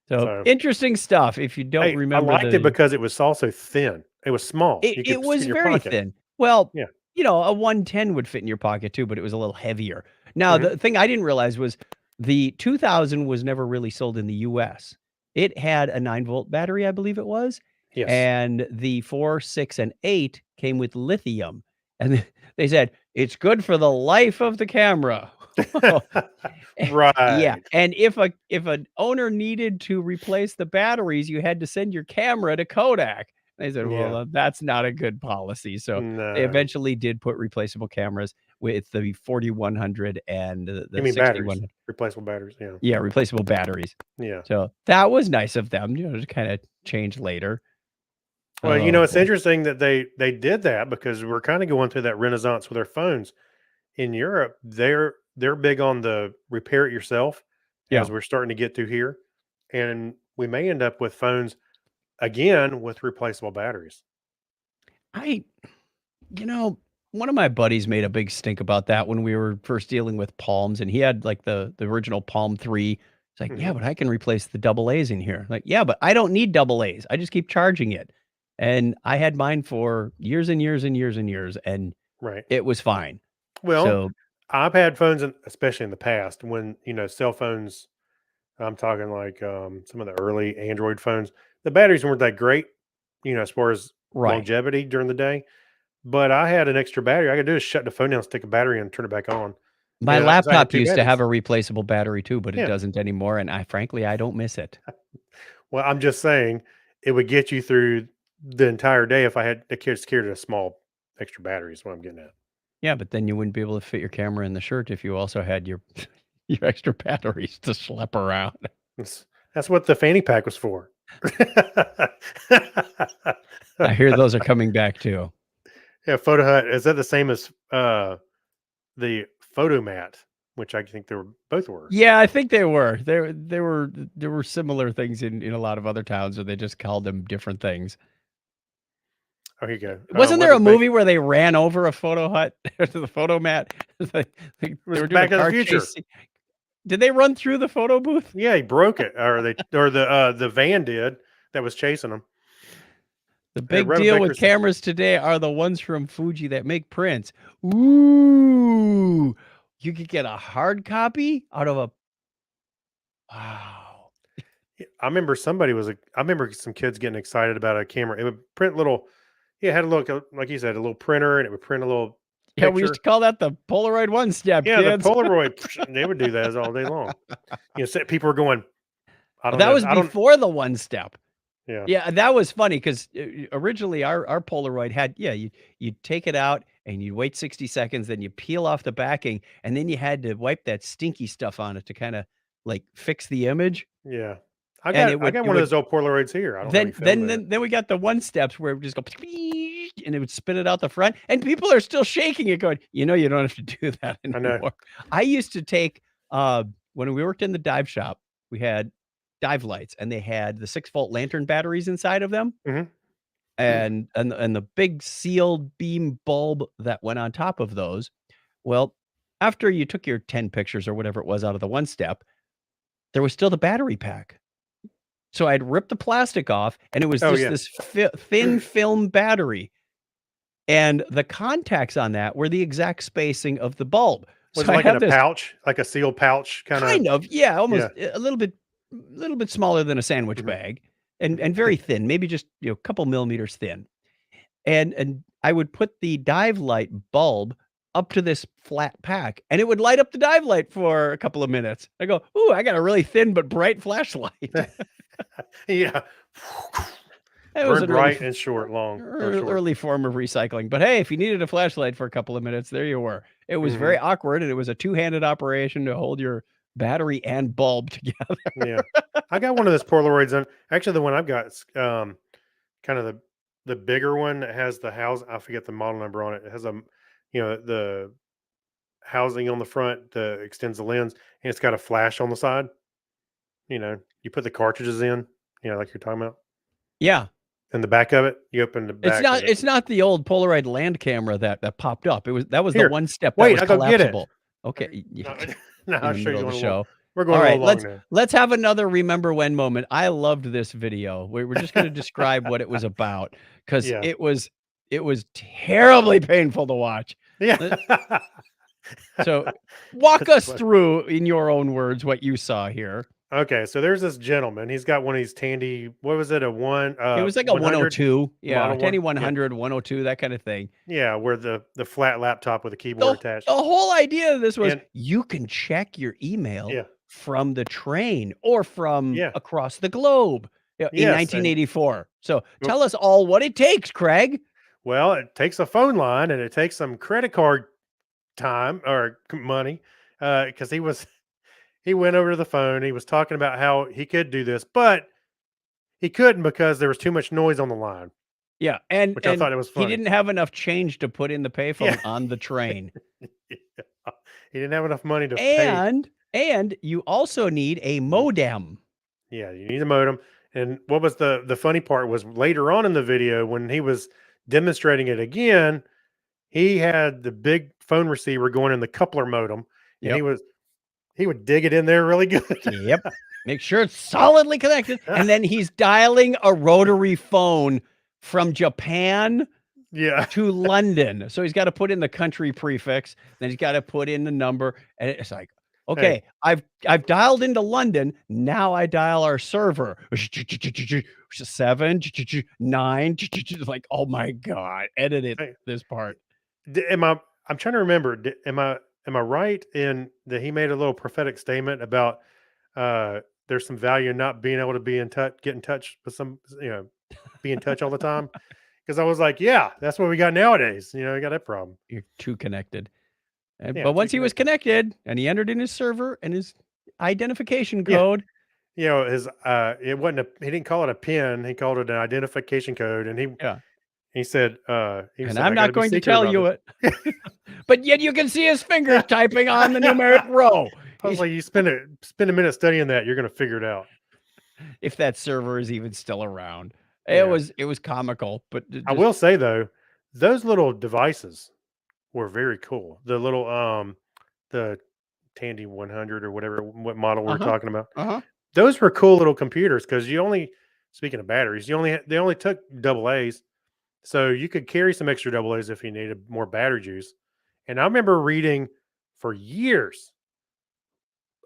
So, So interesting stuff if you don't hey, I remember liked it the because it was also thin. It was small. it You it could stick was in your very pocket. thin. Well, Yeah. a 110 would fit in your pocket too, but it was a little heavier. Now, Hmm. the thing I didn't realize was the 2000 was never really sold in the US. It had a 9-volt battery, I believe it was, Yes. and the 4, 6, and 8 came with lithium, and they said, "It's good for the life of the camera." Yeah, Right. and if an owner needed to replace the batteries, you had to send your camera to Kodak. They said, "Well, Yeah. that's not a good policy." So they No. eventually did put replaceable cameras with the 4100 and You the mean batteries? 6100. Replaceable batteries. Yeah. Yeah, replaceable batteries. Yeah. So that was nice of them, to kinda change later. Well, Oh, it's boy. interesting that they did that because we're kind of going through that renaissance with our phones. In Europe, they're big on the repair it yourself, Yeah. as we're starting to get to here. and we may end up with phones again with replaceable batteries. I, you know, one of my buddies made a big stink about that when we were first dealing with Palms, and he had like the original Palm 3. It's like, yeah, Mhm. but I can replace the double A's in here. Like, yeah, but I don't need double A's. I just keep charging it. And I had mine for years and years and years and years, and Right. it was fine. Well, So I've had phones, especially in the past, when cell phones. I'm talking like some of the early Android phones. The batteries weren't that great, as far as right. longevity during the day. But I had an extra battery. All I could do is shut the phone down, stick a battery in, turn it back on. My So I had laptop two used to have batteries. a replaceable battery too, but it Yeah. doesn't anymore, and I don't miss it. Well, I'm just saying it would get you through the entire day if I had just carried a small extra battery. Is what I'm getting at. Yeah, but then you wouldn't be able to fit your camera in the shirt if you also had your your extra batteries to schlep around. That's what the fanny pack was for. I hear those are coming back too. Yeah, Photo Hut. Is that the same as the Photomat, which I think they were both were? Yeah, I think they were. There were similar things in a lot of other towns where they just called them different things. Oh, here you go. Wasn't What there a was back? movie where they ran over a photo hut to the photo mat? They was were doing Back a to the car Future. chase. Did they run through the photo booth? Yeah, he broke it, or the van did that was chasing him. The Hey, big Robert deal with Vickers- cameras today are the ones from Fuji that make prints. Ooh, you could get a hard copy out of a. Wow. I remember I remember some kids getting excited about a camera. It would print little. Yeah, it had a little, like you said, a little printer, and it would print a little Yeah, we used picture. to call that the Polaroid one step, Yeah, the kids. Polaroid. They would do that all day long. People were going. I don't That know. was I don't. before the one step. Yeah. Yeah, that was funny because originally our Polaroid had you'd take it out and you'd wait 60 seconds, then you peel off the backing, and then you had to wipe that stinky stuff on it to kind of like fix the image. Yeah. I And got one of those old Polaroids here. I don't have any film in it. then we got the one steps where it would just go and it would spin it out the front, and people are still shaking it, going, you don't have to do that I anymore. know. I used to take when we worked in the dive shop, we had dive lights, and they had the 6-volt lantern batteries inside of them, Mhm. and the big sealed beam bulb that went on top of those. Well, after you took your 10 pictures or whatever it was out of the one step, there was still the battery pack. So I'd rip the plastic off, and it was Oh, just yeah. this thin film battery, and the contacts on that were the exact spacing of the bulb. Was So it I like in have a this pouch, like a sealed pouch kind kind of, yeah, almost Yeah. a little bit smaller than a sandwich Mhm. bag, and very thin, maybe just a couple millimeters thin. And I would put the dive light bulb up to this flat pack, and it would light up the dive light for a couple of minutes. I go, ooh, I got a really thin but bright flashlight. Yeah. It was Burn an bright and short, long. Or short. early form of recycling. But hey, if you needed a flashlight for a couple of minutes, there you were. It was very awkward, and it was a two-handed operation to hold your battery and bulb together. Yeah. I got one of those Polaroids on. Actually, the one I've got is kind of the bigger one that has the house. I forget the model number on it. It has the housing on the front that extends the lens, and it's got a flash on the side. You put the cartridges in, like you're talking about. Yeah. And the back of it, you open the back. It's not the old Polaroid land camera that popped up. That was Here, the one step that wait, was I'll go get it. collapsible. Okay. No, In I'll the show middle you of the one show. We're going All right, along now. let's have another remember when moment. I loved this video. We're just going to describe what it was about, because Yeah. it was terribly painful to watch. Yeah. So walk That's us funny. through, in your own words, what you saw here. Okay, so there's this gentleman. He's got one of these Tandy. What was it? A one? It was like a 100? 102. Yeah, Model Tandy one? Yeah. 100, 102, that kind of thing. Yeah, where the flat laptop with a keyboard attached. The whole idea of this was And- you can check your email Yeah. from the train or from Yeah. across the globe in Yes, and- 1984. So tell us all what it takes, Craig. Well, it takes a phone line and it takes some credit card time or money, because he went over to the phone. He was talking about how he could do this, but he couldn't because there was too much noise on the line. Yeah, and Which I thought it was he funny. didn't have enough change to put in the payphone Yeah. on the train. He didn't have enough money to pay. And you also need a modem. Yeah, you need a modem. And what was the funny part was later on in the video when he was demonstrating it again, he had the big phone receiver going in the coupler modem, and Yep. he would dig it in there really good. Yep. Make sure it's solidly connected. And then he's dialing a rotary phone from Japan Yeah. to London. So he's got to put in the country prefix, then he's got to put in the number. And it's like, okay, I've dialed into London. Now I dial our server. 7, 9. Like, oh my God, edit it, Hey. this part. I'm trying to remember. Am I right in that he made a little prophetic statement about there's some value in not being able to get in touch with be in touch all the time? Because I was like, yeah, that's what we got nowadays. We got that problem. You're too connected. Yeah, But too once he was connected. connected and he entered in his server and his identification Yeah. code, His it wasn't he didn't call it a PIN, he called it an identification code, and yeah. he said And "I I'm gotta not be going to secret tell about you this." it. But yet you can see his fingers typing on the numeric row. I was like, you spend a minute studying that, you're gonna figure it out. If that server is even still around. Yeah. It was comical, but I will say though, those little devices were very cool. The little the Tandy 100 or what model we're talking about. Uh-huh. Those were cool little computers because speaking of batteries, they only took double A's. So you could carry some extra double A's if you needed more battery juice. And I remember reading for years,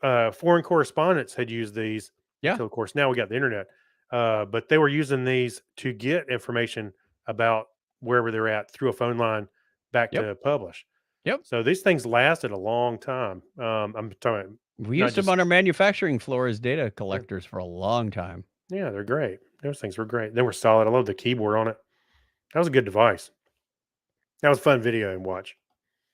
foreign correspondents had used these. Yeah. Until of course now we got the internet. But they were using these to get information about wherever they're at through a phone line back to publish. Yep. So these things lasted a long time. I'm talking. We not used them just- on our manufacturing floor as data collectors for a long time. Yeah, they're great. Those things were great. They were solid. I love the keyboard on it. That was a good device. That was a fun video to watch.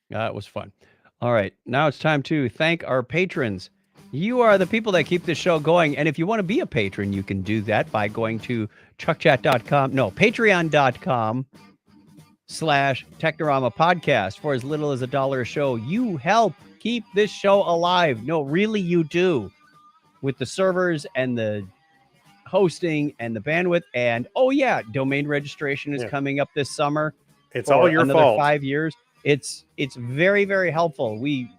It was fun. All right. Now it's time to thank our patrons. You are the people that keep this show going. And if you want to be a patron, you can do that by going to patreon.com/Technorama podcast for as little as $1 a show. You help keep this show alive. No, really, you do. With the servers and the hosting and the bandwidth. And oh yeah, domain registration is coming up this summer. It's all your another fault. 5 years. It's very, very helpful. We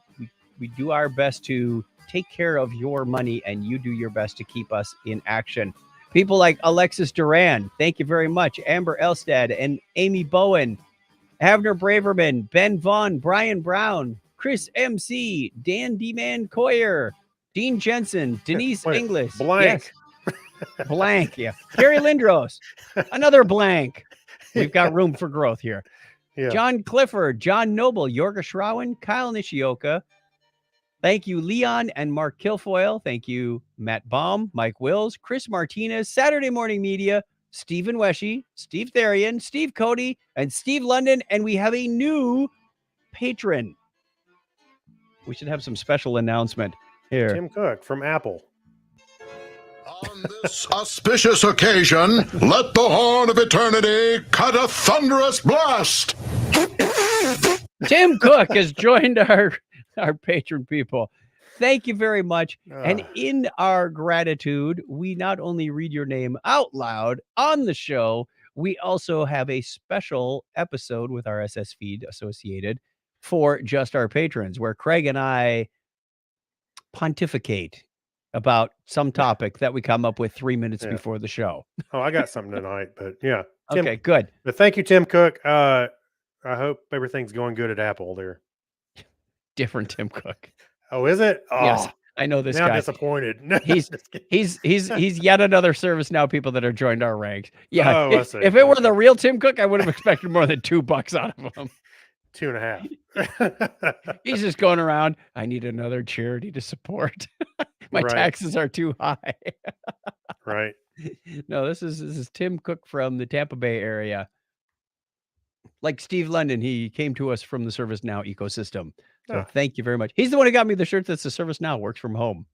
do our best to take care of your money, and you do your best to keep us in action. People like Alexis Duran, thank you very much. Amber Elstad and Amy Bowen, Avner Braverman, Ben Vaughn, Brian Brown, Chris MC, Dan D-Man Coyer, Dean Jensen, Denise Wait, Inglis. blank. Yes. Blank, yeah. Gary Lindros, another blank. We've got room for growth here. Yeah. John Clifford, John Noble, Yorga Shrawan, Kyle Nishioka. Thank you, Leon and Mark Kilfoyle. Thank you, Matt Baum, Mike Wills, Chris Martinez, Saturday Morning Media, Stephen Weshy, Steve Therian, Steve Cody, and Steve London. And we have a new patron. We should have some special announcement here. Tim Cook from Apple. On this auspicious occasion, let the horn of eternity cut a thunderous blast. Tim Cook has joined our patron people. Thank you very much. And in our gratitude, we not only read your name out loud on the show, we also have a special episode with our SS feed associated for just our patrons, where Craig and I pontificate about some topic that we come up with 3 minutes before the show. Oh, I got something tonight, but yeah. Tim, Okay, good. But thank you, Tim Cook. I hope everything's going good at Apple there. Different Tim Cook. Oh, is it? Oh, Yes, I know this now guy. disappointed. He's yet another ServiceNow people that are joined our ranks. Yeah, Oh, I see. if it were the real Tim Cook, I would have expected more than $2 out of him. 2.5. He's just going around. I need another charity to support. My Right. taxes are too high. Right. No, this is Tim Cook from the Tampa Bay area. Like Steve London, he came to us from the ServiceNow ecosystem. So thank you very much. He's the one who got me the shirt that's the ServiceNow works from home.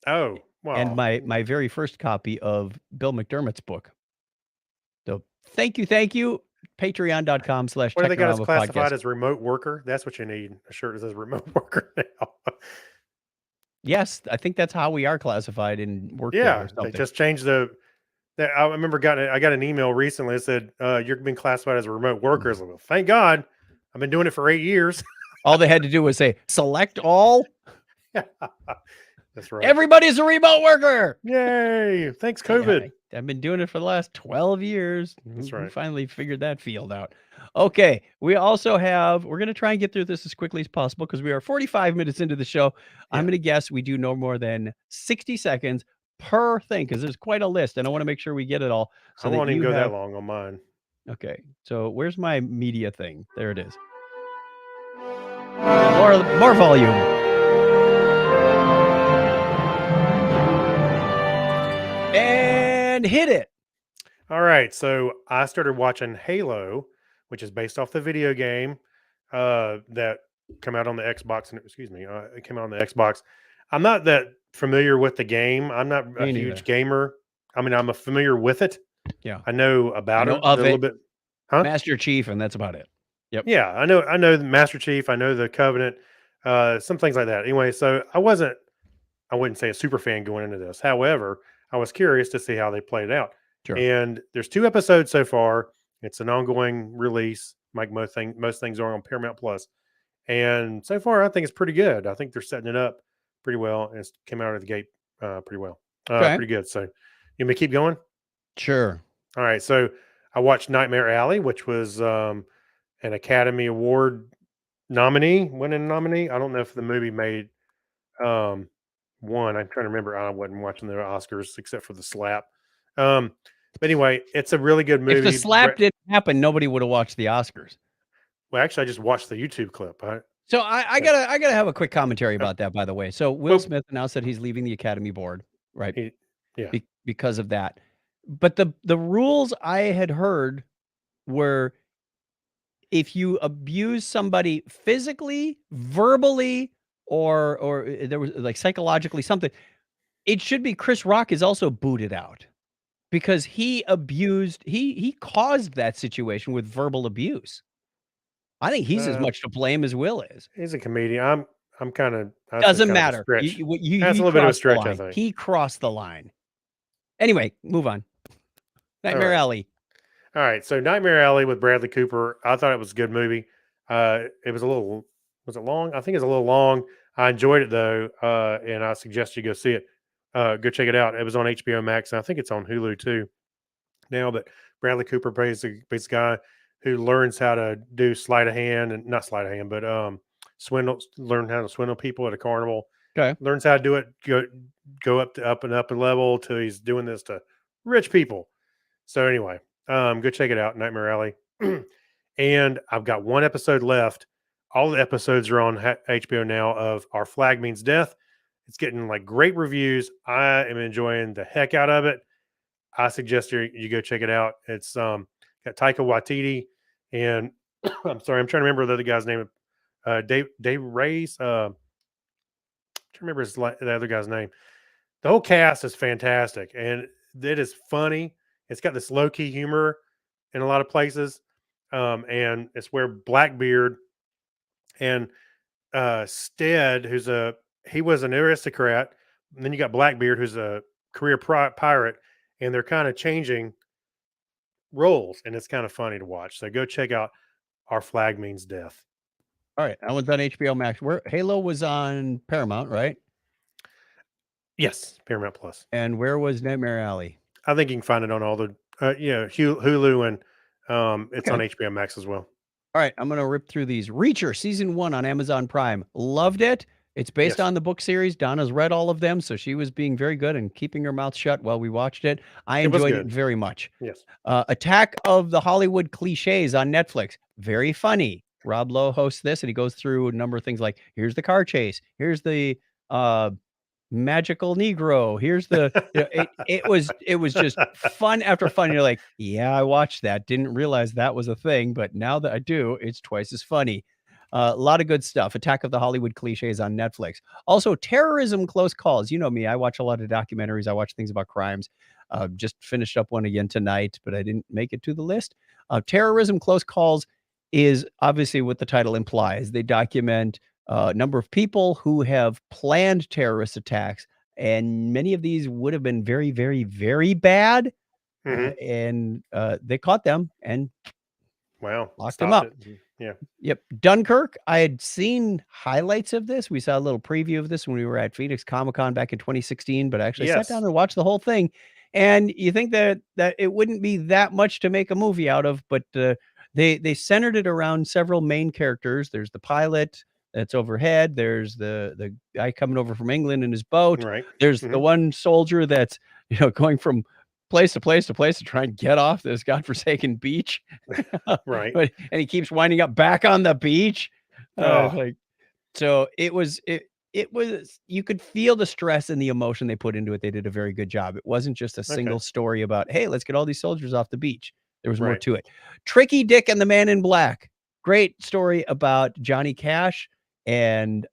Oh, wow. And my very first copy of Bill McDermott's book. So thank you. Patreon.com/Technorama What do they got us podcast. classified as remote worker? That's what you need. A shirt that says remote worker now. Yes, I think that's how we are classified in Workday Yeah, or they something. just changed I remember I got an email recently that said you're being classified as a remote worker. I was like, well, thank God, I've been doing it for 8 years. All they had to do was say, select all. That's right. Everybody's a remote worker. Yay! Thanks, Yeah, COVID. I've been doing it for the last 12 years. That's Who right. finally figured that field out. Okay, we're going to try and get through this as quickly as possible because we are 45 minutes into the show. I'm Yeah. going to guess we do no more than 60 seconds per thing because there's quite a list and I want to make sure we get it all. I So that won't even you go that have, long on mine. okay, so where's my media thing? There it is. More volume. And hit it. All right, so I started watching Halo, which is based off the video game that come out on the Xbox. And excuse me, it came out on the Xbox. I'm not that familiar with the game. I'm not a Me huge neither. gamer. I mean, I'm familiar with it. Yeah. I know about know it of a little it. bit. Huh? Master Chief, and that's about it. Yep. Yeah, I know the Master Chief. I know the Covenant. Some things like that. Anyway, so I wouldn't say a super fan going into this. However, I was curious to see how they played it out. Sure. And there's 2 episodes so far. It's an ongoing release, like most things are on Paramount Plus. And so far, I think it's pretty good. I think they're setting it up pretty well, and it came out of the gate pretty well, Okay. pretty good. So, you may keep going. Sure. All right. So, I watched Nightmare Alley, which was an Academy Award winning nominee. I don't know if the movie made one. I'm trying to remember. I wasn't watching the Oscars except for the slap. But anyway, it's a really good movie. If the slap didn't happen, nobody would have watched the Oscars. Well, actually, I just watched the YouTube clip. So I gotta have a quick commentary about that, by the way. So Will Well- Smith announced that he's leaving the Academy Board, right? Yeah. Because of that. But the rules I had heard were if you abuse somebody physically, verbally, or there was like psychologically something, it should be Chris Rock is also booted out because he caused that situation with verbal abuse. I think he's as much to blame as Will is. He's a comedian. I'm kind of Doesn't matter. Stretch. You That's a little bit of a crossed the stretch, I line. think. He crossed the line. Anyway, move on. Nightmare right. Alley. All right, so Nightmare Alley with Bradley Cooper. I thought it was a good movie. It was was it long? I think it's a little long. I enjoyed it though, and I suggest you go see it. Go check it out. It was on HBO Max, and I think it's on Hulu too now. But Bradley Cooper plays a guy who learns how to do sleight of hand, and not sleight of hand, but learn how to swindle people at a carnival. Okay. Learns how to do it. Go up a level till he's doing this to rich people. So anyway, go check it out, Nightmare Alley. And I've got 1 episode left. All the episodes are on HBO now of Our Flag Means Death. It's getting like great reviews. I am enjoying the heck out of it. I suggest you go check it out. It's got Taika Waititi and I'm sorry, I'm trying to remember the other guy's name. Dave Reyes. Trying to remember the other guy's name. The whole cast is fantastic, and it is funny. It's got this low key humor in a lot of places, and it's where Blackbeard and Stead, he was an aristocrat, and then you got Blackbeard, who's a career pirate, and they're kind of changing roles, and it's kind of funny to watch. So go check out Our Flag Means Death. All right. That one's on HBO Max. Where Halo was on Paramount, right? Yes, Paramount Plus. And where was Nightmare Alley? I think you can find it on all the Hulu, and it's Okay. on HBO Max as well. All right, I'm going to rip through these. Reacher season 1 on Amazon Prime. Loved it. It's based Yes. on the book series. Donna's read all of them, so she was being very good and keeping her mouth shut while we watched it. I It was enjoyed it good. very much. Yes. Attack of the Hollywood Cliches on Netflix. Very funny. Rob Lowe hosts this, and he goes through a number of things like, here's the car chase. Here's the magical Negro. Here's the it was just fun after fun. You're like, yeah, I watched that. Didn't realize that was a thing, but now that I do, it's twice as funny. A lot of good stuff. Attack of the Hollywood Cliches on Netflix. Also, Terrorism Close Calls. You know me. I watch a lot of documentaries. I watch things about crimes. Just finished up one again tonight, but I didn't make it to the list. Terrorism Close Calls is obviously what the title implies. They document a number of people who have planned terrorist attacks, and many of these would have been very, very, very bad. Hmm. And they caught them and Wow. locked them Stopped up. it. Yeah. Yep. Dunkirk, I had seen highlights of this. We saw a little preview of this when we were at Phoenix Comic-Con back in 2016, but I actually sat down Yes. and watched the whole thing. And you think that it wouldn't be that much to make a movie out of, but they centered it around several main characters. There's the pilot that's overhead. There's the guy coming over from England in his boat. Right. There's Hmm. the one soldier that's going from place to place to place to try and get off this godforsaken beach. Right. And he keeps winding up back on the beach. Oh, Like so it was you could feel the stress and the emotion they put into it. They did a very good job. It wasn't just a okay. single story about, hey, let's get all these soldiers off the beach. There was more Right. to it. Tricky Dick and the Man in Black. Great story about Johnny Cash and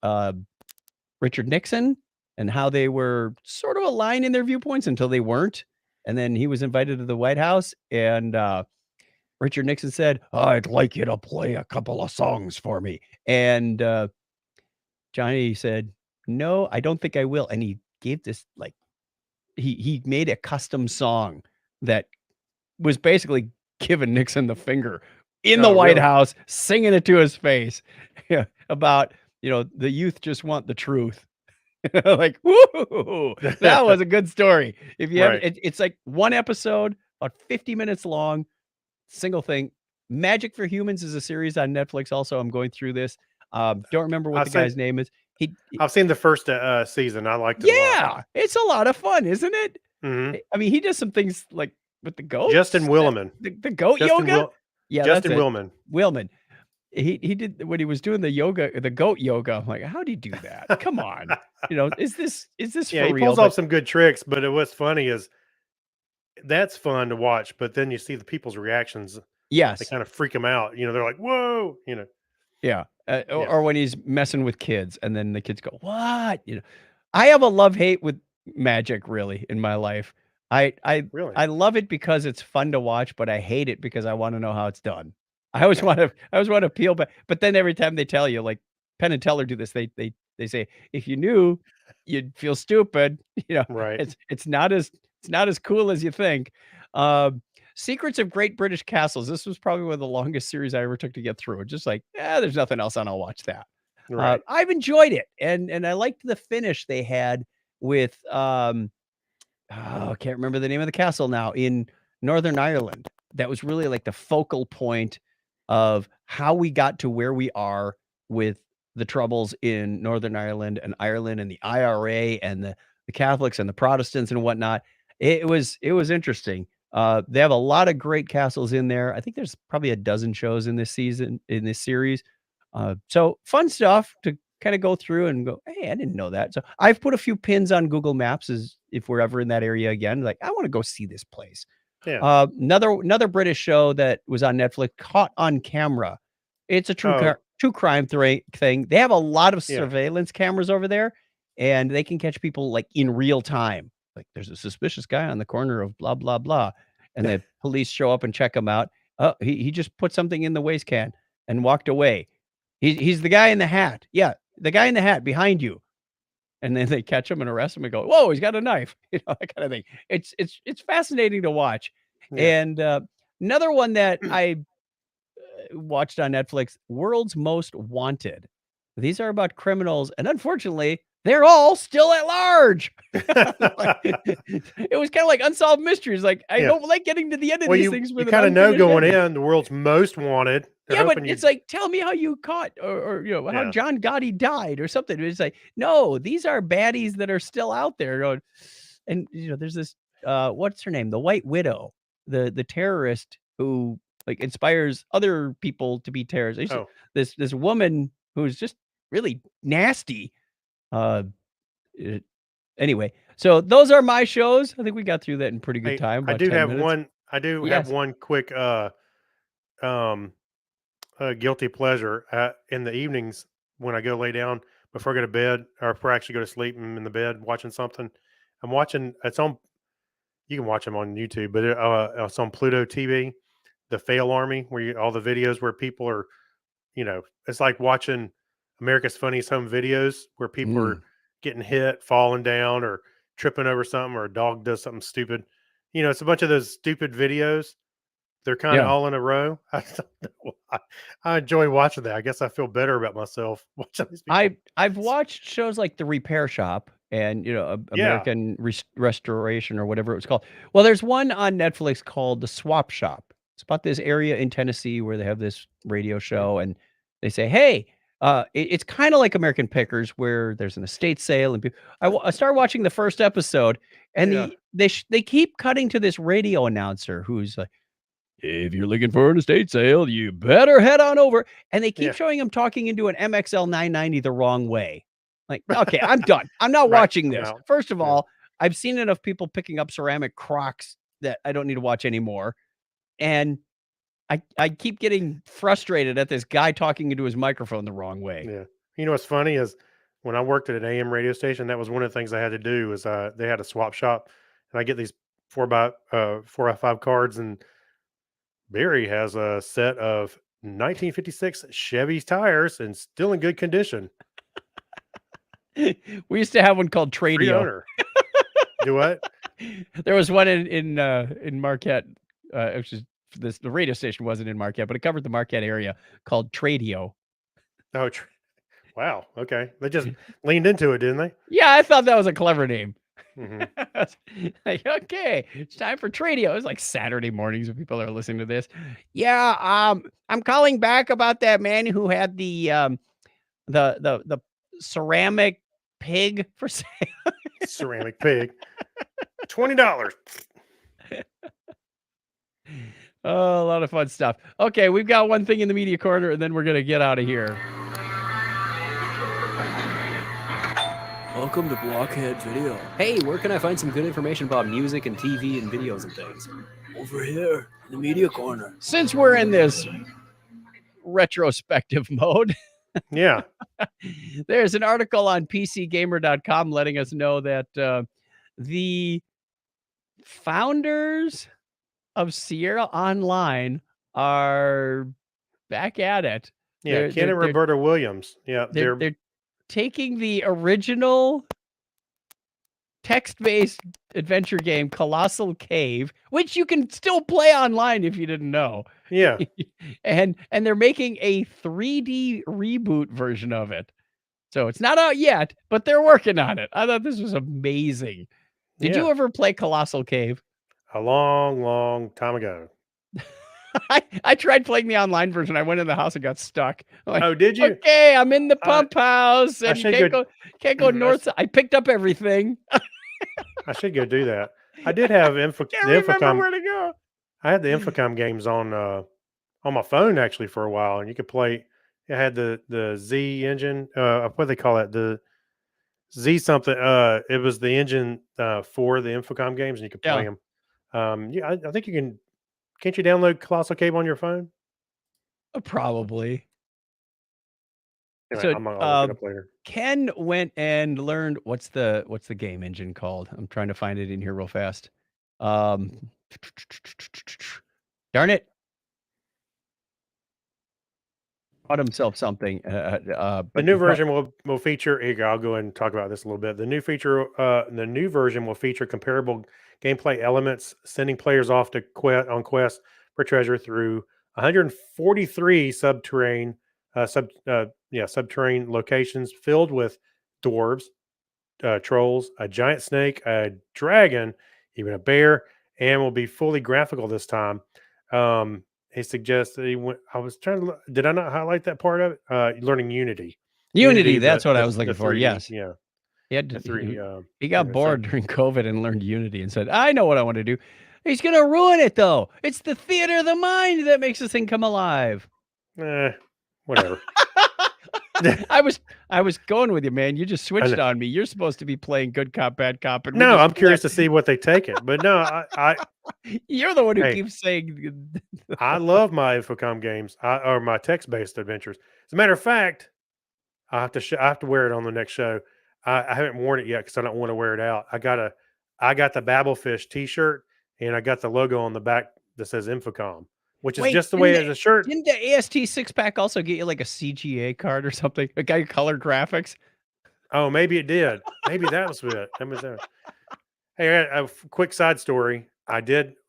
Richard Nixon and how they were sort of aligned in their viewpoints until they weren't. And then he was invited to the White House, and Richard Nixon said, "I'd like you to play a couple of songs for me." And Johnny said, "No, I don't think I will." And he gave this like he made a custom song that was basically giving Nixon the finger in the Oh, White really? House, singing it to his face about, the youth just want the truth. Like, woo, that was a good story. If you haven't, Right. it's like one episode, about 50 minutes long, single thing. Magic for Humans is a series on Netflix. Also, I'm going through this. Don't remember what I've the seen guy's name is. I've seen the first season. I liked it a lot. Yeah, it's a lot of fun, isn't it? Hmm. I mean, he does some things like with the Justin goats, Williman. the goat Justin yoga. Will. Yeah, that's Justin it. Willman. Willman. He did when he was doing the yoga, the goat yoga. I'm like, how do you do that? Come on, is this Yeah, for he real? pulls off But some good tricks, but what's funny is that's fun to watch. But then you see the people's reactions; they yes, kind of freak them out. They're like, "Whoa!" yeah, Yeah, or when he's messing with kids, and then the kids go, "What?" I have a love-hate with magic, really, in my life. I I really. I love it because it's fun to watch, but I hate it because I wanna know how it's done. I always wanna peel back, but then every time they tell you, like, Penn and Teller do this, they say, "If you knew, you'd feel stupid." You know, Right. it's not as cool as you think. Um, Secrets of Great British Castles. This was probably one of the longest series I ever took to get through. Just like, there's nothing else on, I'll watch that. Right. I've enjoyed it, and I liked the finish they had with I can't remember the name of the castle now in Northern Ireland. That was really like the focal point of how we got to where we are with the troubles in Northern Ireland and the IRA and the Catholics and the Protestants and whatnot. It was interesting. They have a lot of great castles in there. I think there's probably a dozen shows in this series. So fun stuff to kind of go through and go, hey, I didn't know that. So I've put a few pins on Google Maps as if we're ever in that area again. Like, I want to go see this place. Yeah. Another British show that was on Netflix, Caught on Camera. It's a Oh, true crime thing. They have a lot of yeah. surveillance cameras over there, and they can catch people like in real time. Like, there's a suspicious guy on the corner of blah blah blah, and the police show up and check him out. Oh, he just put something in the waste can and walked away. He's the guy in the hat. Yeah, the guy in the hat behind you. And then they catch him and arrest him and go, "Whoa, he's got a knife," that kind of thing. It's fascinating to watch. Yeah. And another one that I watched on Netflix, World's Most Wanted. These are about criminals, and unfortunately, they're all still at large. Like, it was kind of like unsolved mysteries. Like, I Yeah. don't like getting to the end of Well, these you things you with an kind of know unfinished going ending. in the world's most wanted. They're Yeah, but hoping you. it's like, tell me how you caught or how Yeah. John Gotti died or something. It's like, no, these are baddies that are still out there. And there's this what's her name? The White Widow, the terrorist who like inspires other people to be terrorists. Oh, This woman who's just really nasty. Uh, uh, anyway, so those are my shows. I think we got through that in pretty good hey, time, I about do 10 have minutes. one. I do have Yes. one quick um guilty pleasure in the evenings when I go lay down before I go to bed or before I actually go to sleep. I'm in the bed watching something. I'm watching. It's on. You can watch them on YouTube, but it's on Pluto TV. The Fail Army, where all the videos where people are, it's like watching America's Funniest Home Videos where people are getting hit, falling down, or tripping over something, or a dog does something stupid. It's a bunch of those stupid videos. They're kind of Yeah. all in a row. I don't know why. I enjoy watching that. I guess I feel better about myself watching these people. I've watched shows like The Repair Shop and Yeah. American Restoration or whatever it was called. Well, there's one on Netflix called The Swap Shop. It's about this area in Tennessee where they have this radio show, and they say, "Hey, it's kind of like American Pickers, where there's an estate sale." And I started watching the first episode, and Yeah. they keep cutting to this radio announcer who's like, "If you're looking for an estate sale, you better head on over." And they keep Yeah. showing him talking into an MXL 990 the wrong way. Like, okay, I'm done. I'm not Right, watching I'm this. out. First of Yeah. all, I've seen enough people picking up ceramic Crocs that I don't need to watch anymore. And I keep getting frustrated at this guy talking into his microphone the wrong way. Yeah. What's funny is when I worked at an AM radio station, that was one of the things I had to do is they had a swap shop, and I get these 4x5 cards, and Barry has a set of 1956 Chevy tires and still in good condition. We used to have one called Free Tradio. owner. Do what? There was one in Marquette, which is the radio station wasn't in Marquette, but it covered the Marquette area, called Tradio. Oh, wow. Okay. They just leaned into it, didn't they? Yeah, I thought that was a clever name. hmm Like, okay, it's time for Tradio. It's like Saturday mornings when people are listening to this. Yeah, I'm calling back about that man who had the ceramic pig for sale. Ceramic pig. $20. Oh, a lot of fun stuff. Okay, we've got one thing in the media corner, and then we're gonna get out of here. Welcome to Blockhead Video. Hey, where can I find some good information about music and TV and videos and things? Over here, in the media corner. Since we're in this retrospective mode, Yeah. there's an article on PCGamer.com letting us know that the founders of Sierra Online are back at it. Yeah. They're- Ken and they're- Roberta Williams. Yeah. They're taking the original text-based adventure game Colossal Cave, which you can still play online if you didn't know. yeah. And they're making a 3D reboot version of it. So it's not out yet, but they're working on it. I thought this was amazing. Did you Yeah. ever play Colossal Cave? A long, long time ago. I tried playing the online version. I went in the house and got stuck. I'm like, Oh, did you? okay, I'm in the pump house I and should can't go- go north. I picked up everything. I should go do that. I did have the Can't remember Infocom. where to go. I had the Infocom games on my phone actually for a while, and you could play. It had the Z engine. What do they call it? The Z something. It was the engine for the Infocom games, and you could play Yeah. them. Yeah, I think you can. Can't you download Colossal Cave on your phone? Probably. Anyway, So, I'll look it up later. Ken went and learned what's the game engine called? I'm trying to find it in here real fast. Darn it. Bought himself something. The But new version will feature. Here, you go, I'll go ahead and talk about this a little bit. The new version will feature comparable gameplay elements, sending players off to on quests for treasure through 143 subterranean locations filled with dwarves, trolls, a giant snake, a dragon, even a bear, and will be fully graphical this time. He suggests that he went. I was trying to. Did I not highlight that part of it? Learning Unity. Unity, that's the- what I the- was looking the for. 3D, Yes. Yeah. He had The to, 3D. he got anyway, so- bored during COVID and learned Unity and said, I know what I want to do. He's going to ruin it, though. It's the theater of the mind that makes this thing come alive. Whatever. I was going with you, man. You just switched on me. You're supposed to be playing good cop, bad cop. And we No, just I'm curious to see what they take it. But no, You're the one who Hey. keeps saying. I love my Infocom games or my text-based adventures. As a matter of fact, I have to wear it on the next show. I haven't worn it yet because I don't want to wear it out. I got the Babelfish T-shirt and I got the logo on the back that says Infocom. which is Wait, just the way as a shirt. Didn't the AST 6-pack also get you like a CGA card or something? A guy color graphics? Oh, maybe it did. Maybe that was it. That was it. Hey, quick side story. I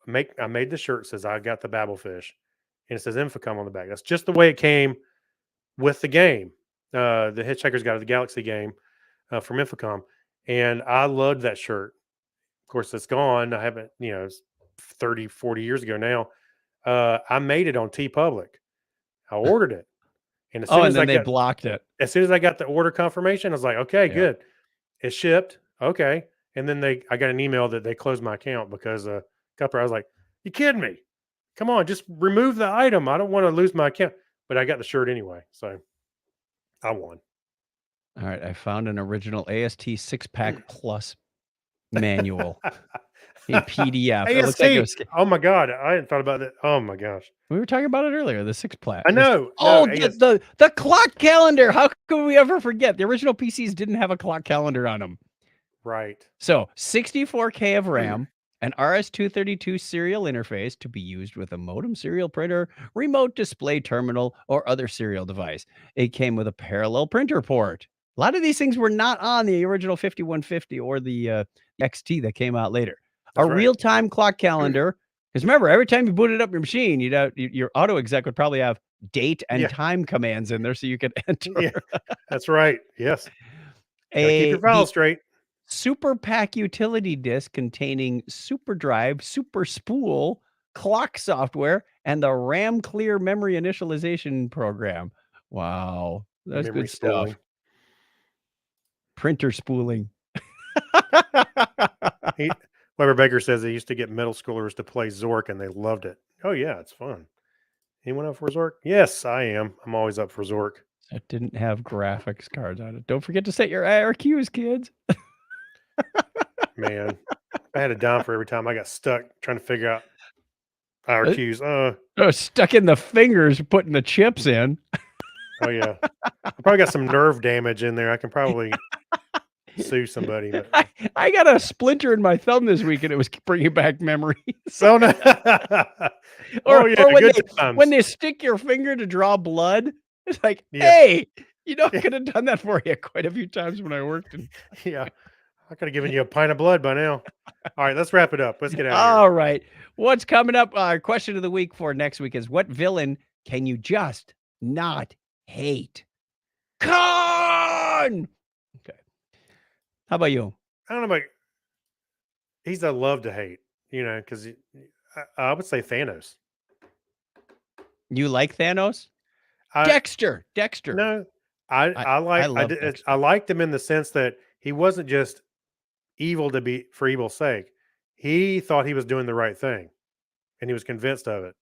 made the shirt says I got the Babblefish, and it says Infocom on the back. That's just the way it came with the game. The Hitchhiker's Guide to the Galaxy game from Infocom, and I loved that shirt. Of course, it's gone. I haven't, it's 30, 40 years ago now. I made it on TeePublic. I ordered it, and as soon as they blocked it. as soon as I got the order confirmation, I was like, okay, Yeah. good. It shipped. Okay. And then I got an email that they closed my account because I was like, you kidding me? Come on, just remove the item. I don't want to lose my account. But I got the shirt anyway. So I won. All right. I found an original AST 6-pack plus manual in PDF. It looks like it was, Oh my God. I hadn't thought about that. Oh my gosh. we were talking about it earlier, the 6-pack. I know. Oh, No, the clock calendar. How could we ever forget? The original PCs didn't have a clock calendar on them. right. So 64K of RAM, an RS-232 serial interface to be used with a modem, serial printer, remote display terminal, or other serial device. It came with a parallel printer port. A lot of these things were not on the original 5150 or the XT that came out later. That's a right. real-time clock calendar. Because remember, every time you booted up your machine, your auto exec would probably have date and time commands in there so you could enter. Yeah, that's right. Yes. Gotta keep your files straight. Super Pack utility disk containing Super Drive, Super Spool, clock software, and the RAM Clear memory initialization program. Wow, that's Memory good stuff. spooling. Printer spooling. Weber Baker says they used to get middle schoolers to play Zork and they loved it. Oh yeah, it's fun. Anyone up for Zork? Yes, I am. I'm always up for Zork. It didn't have graphics cards on it. Don't forget to set your IRQs, kids. Man, I had a dime for every time I got stuck trying to figure out IRQs. Oh, stuck in the fingers putting the chips in. Oh yeah, I probably got some nerve damage in there. I can probably sue somebody. But... I got a splinter in my thumb this week, and it was bringing back memories. So no. or good times. when they stick your finger to draw blood, it's like, Yeah. hey, I could have done that for you quite a few times when I worked. Yeah, I could have given you a pint of blood by now. All right, let's wrap it up. Let's get out of here. All right. What's coming up? Our question of the week for next week is, what villain can you just not hate? Khan! Okay. How about you? I don't know about. He's a love to hate, because I would say Thanos. You like Thanos? Dexter. No, I liked him in the sense that he wasn't just evil for evil's sake. He thought he was doing the right thing, and he was convinced of it.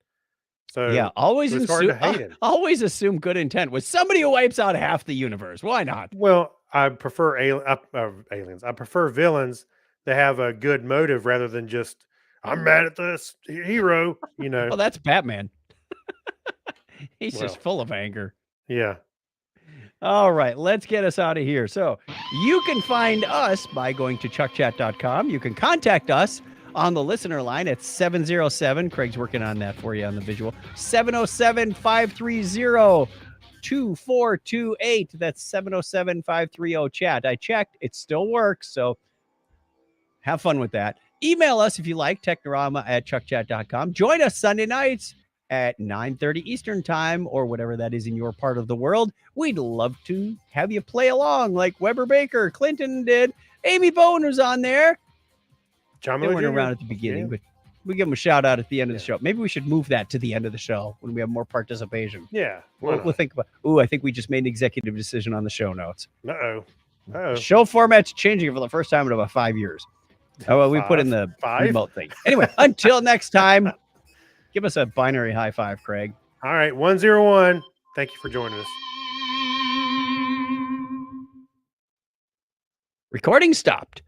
So yeah, always it was hard to hate him. Always assume good intent with somebody who wipes out half the universe. Why not? Well, I prefer aliens. I prefer villains that have a good motive rather than just I'm mad at this hero. Well, that's Batman. He's just full of anger. Yeah. All right, let's get us out of here. So you can find us by going to chuckchat.com. You can contact us on the listener line at 707. Craig's working on that for you on the visual. 707-530-2428. That's 707-530-chat. I checked. It still works. So have fun with that. Email us if you like, technorama@chuckchat.com. Join us Sunday nights at 9:30 Eastern time or whatever that is in your part of the world. We'd love to have you play along like Weber Baker, Clinton did. Amy Bowen was on there. John They weren't around at the beginning, but we give them a shout out at the end of the show. Maybe we should move that to the end of the show when we have more participation. Yeah. We'll think about. I think we just made an executive decision on the show notes. Uh-oh. Show format's changing for the first time in about 5 years. Oh, well, we put in the remote thing. Anyway, until next time, give us a binary high five, Craig. All right, 101. Thank you for joining us. Recording stopped.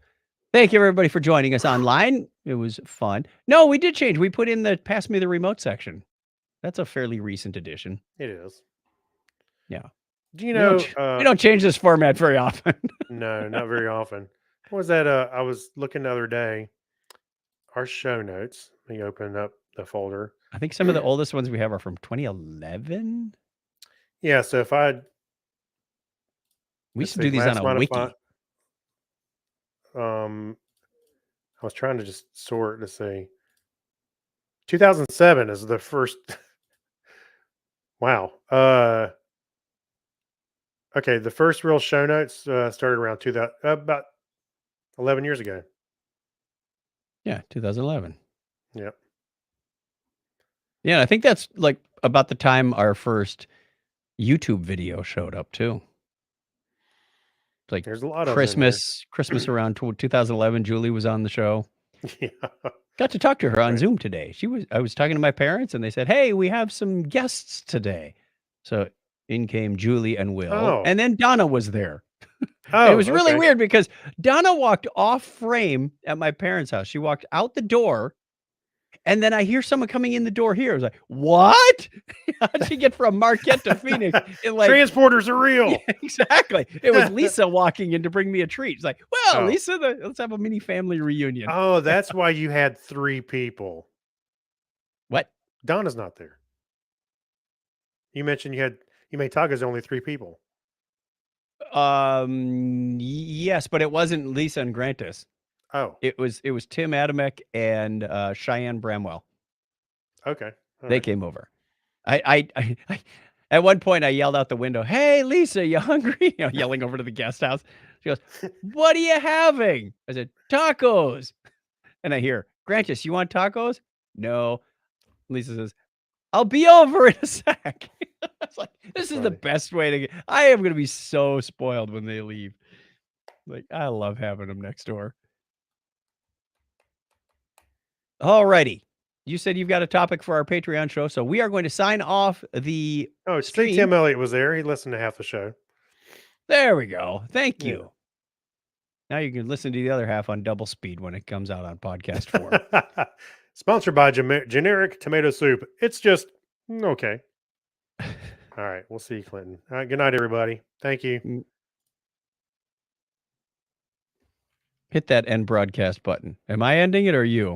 Thank you, everybody, for joining us online. It was fun. No, we did change. We put in the Pass Me the Remote section. That's a fairly recent addition. It is. Yeah. Do you know? We don't change this format very often. No, not very often. What was that? I was looking the other day. Our show notes. Let me open up the folder. I think some of the oldest ones we have are from 2011. Yeah. So if I We used to do these on a wiki. I was trying to just sort to see. 2007 is the first. Wow. Okay. The first real show notes started around 2000, about 11 years ago. Yeah, 2011. Yep. Yeah, I think that's like about the time our first YouTube video showed up too. It's like There's a lot of Christmas around 2011. Julie was on the show. Yeah. Got to talk to her on Right. Zoom today. I was talking to my parents and they said, "Hey, we have some guests today." So in came Julie and Will, Oh. and then Donna was there. Oh, And it was really okay. weird because Donna walked off frame at my parents' house. She walked out the door, and then I hear someone coming in the door here. I was like, "What? How'd she get from Marquette to Phoenix?" In like, Transporters are real. yeah, exactly. It was Lisa walking in to bring me a treat. It's like, "Well, Oh. Lisa, let's have a mini family reunion." Oh, that's why you had 3 people. What? Donna's not there. You mentioned you made tacos only 3 people. Yes, but it wasn't Lisa and Grantis. Oh, It was Tim Adamek and Cheyenne Bramwell. okay. All They right. came over. I at one point I yelled out the window, "Hey, Lisa, you hungry?" You know, yelling over to the guest house. She goes, "What are you having?" I said, "Tacos." And I hear, "Grantis, you want tacos?" "No." Lisa says, "I'll be over in a sec." It's like, this is the funny. best way to get. I am going to be so spoiled when they leave. Like, I love having them next door. All righty. You said you've got a topic for our Patreon show, so we are going to sign off the Oh, see, stream. Tim Elliott was there. He listened to half the show. There we go. Thank Yeah. you. Now you can listen to the other half on double speed when it comes out on podcast form. Sponsored by Generic Tomato Soup. It's just okay. All right. We'll see you, Clinton. All right. Good night, everybody. Thank you. Hit that end broadcast button. Am I ending it or you?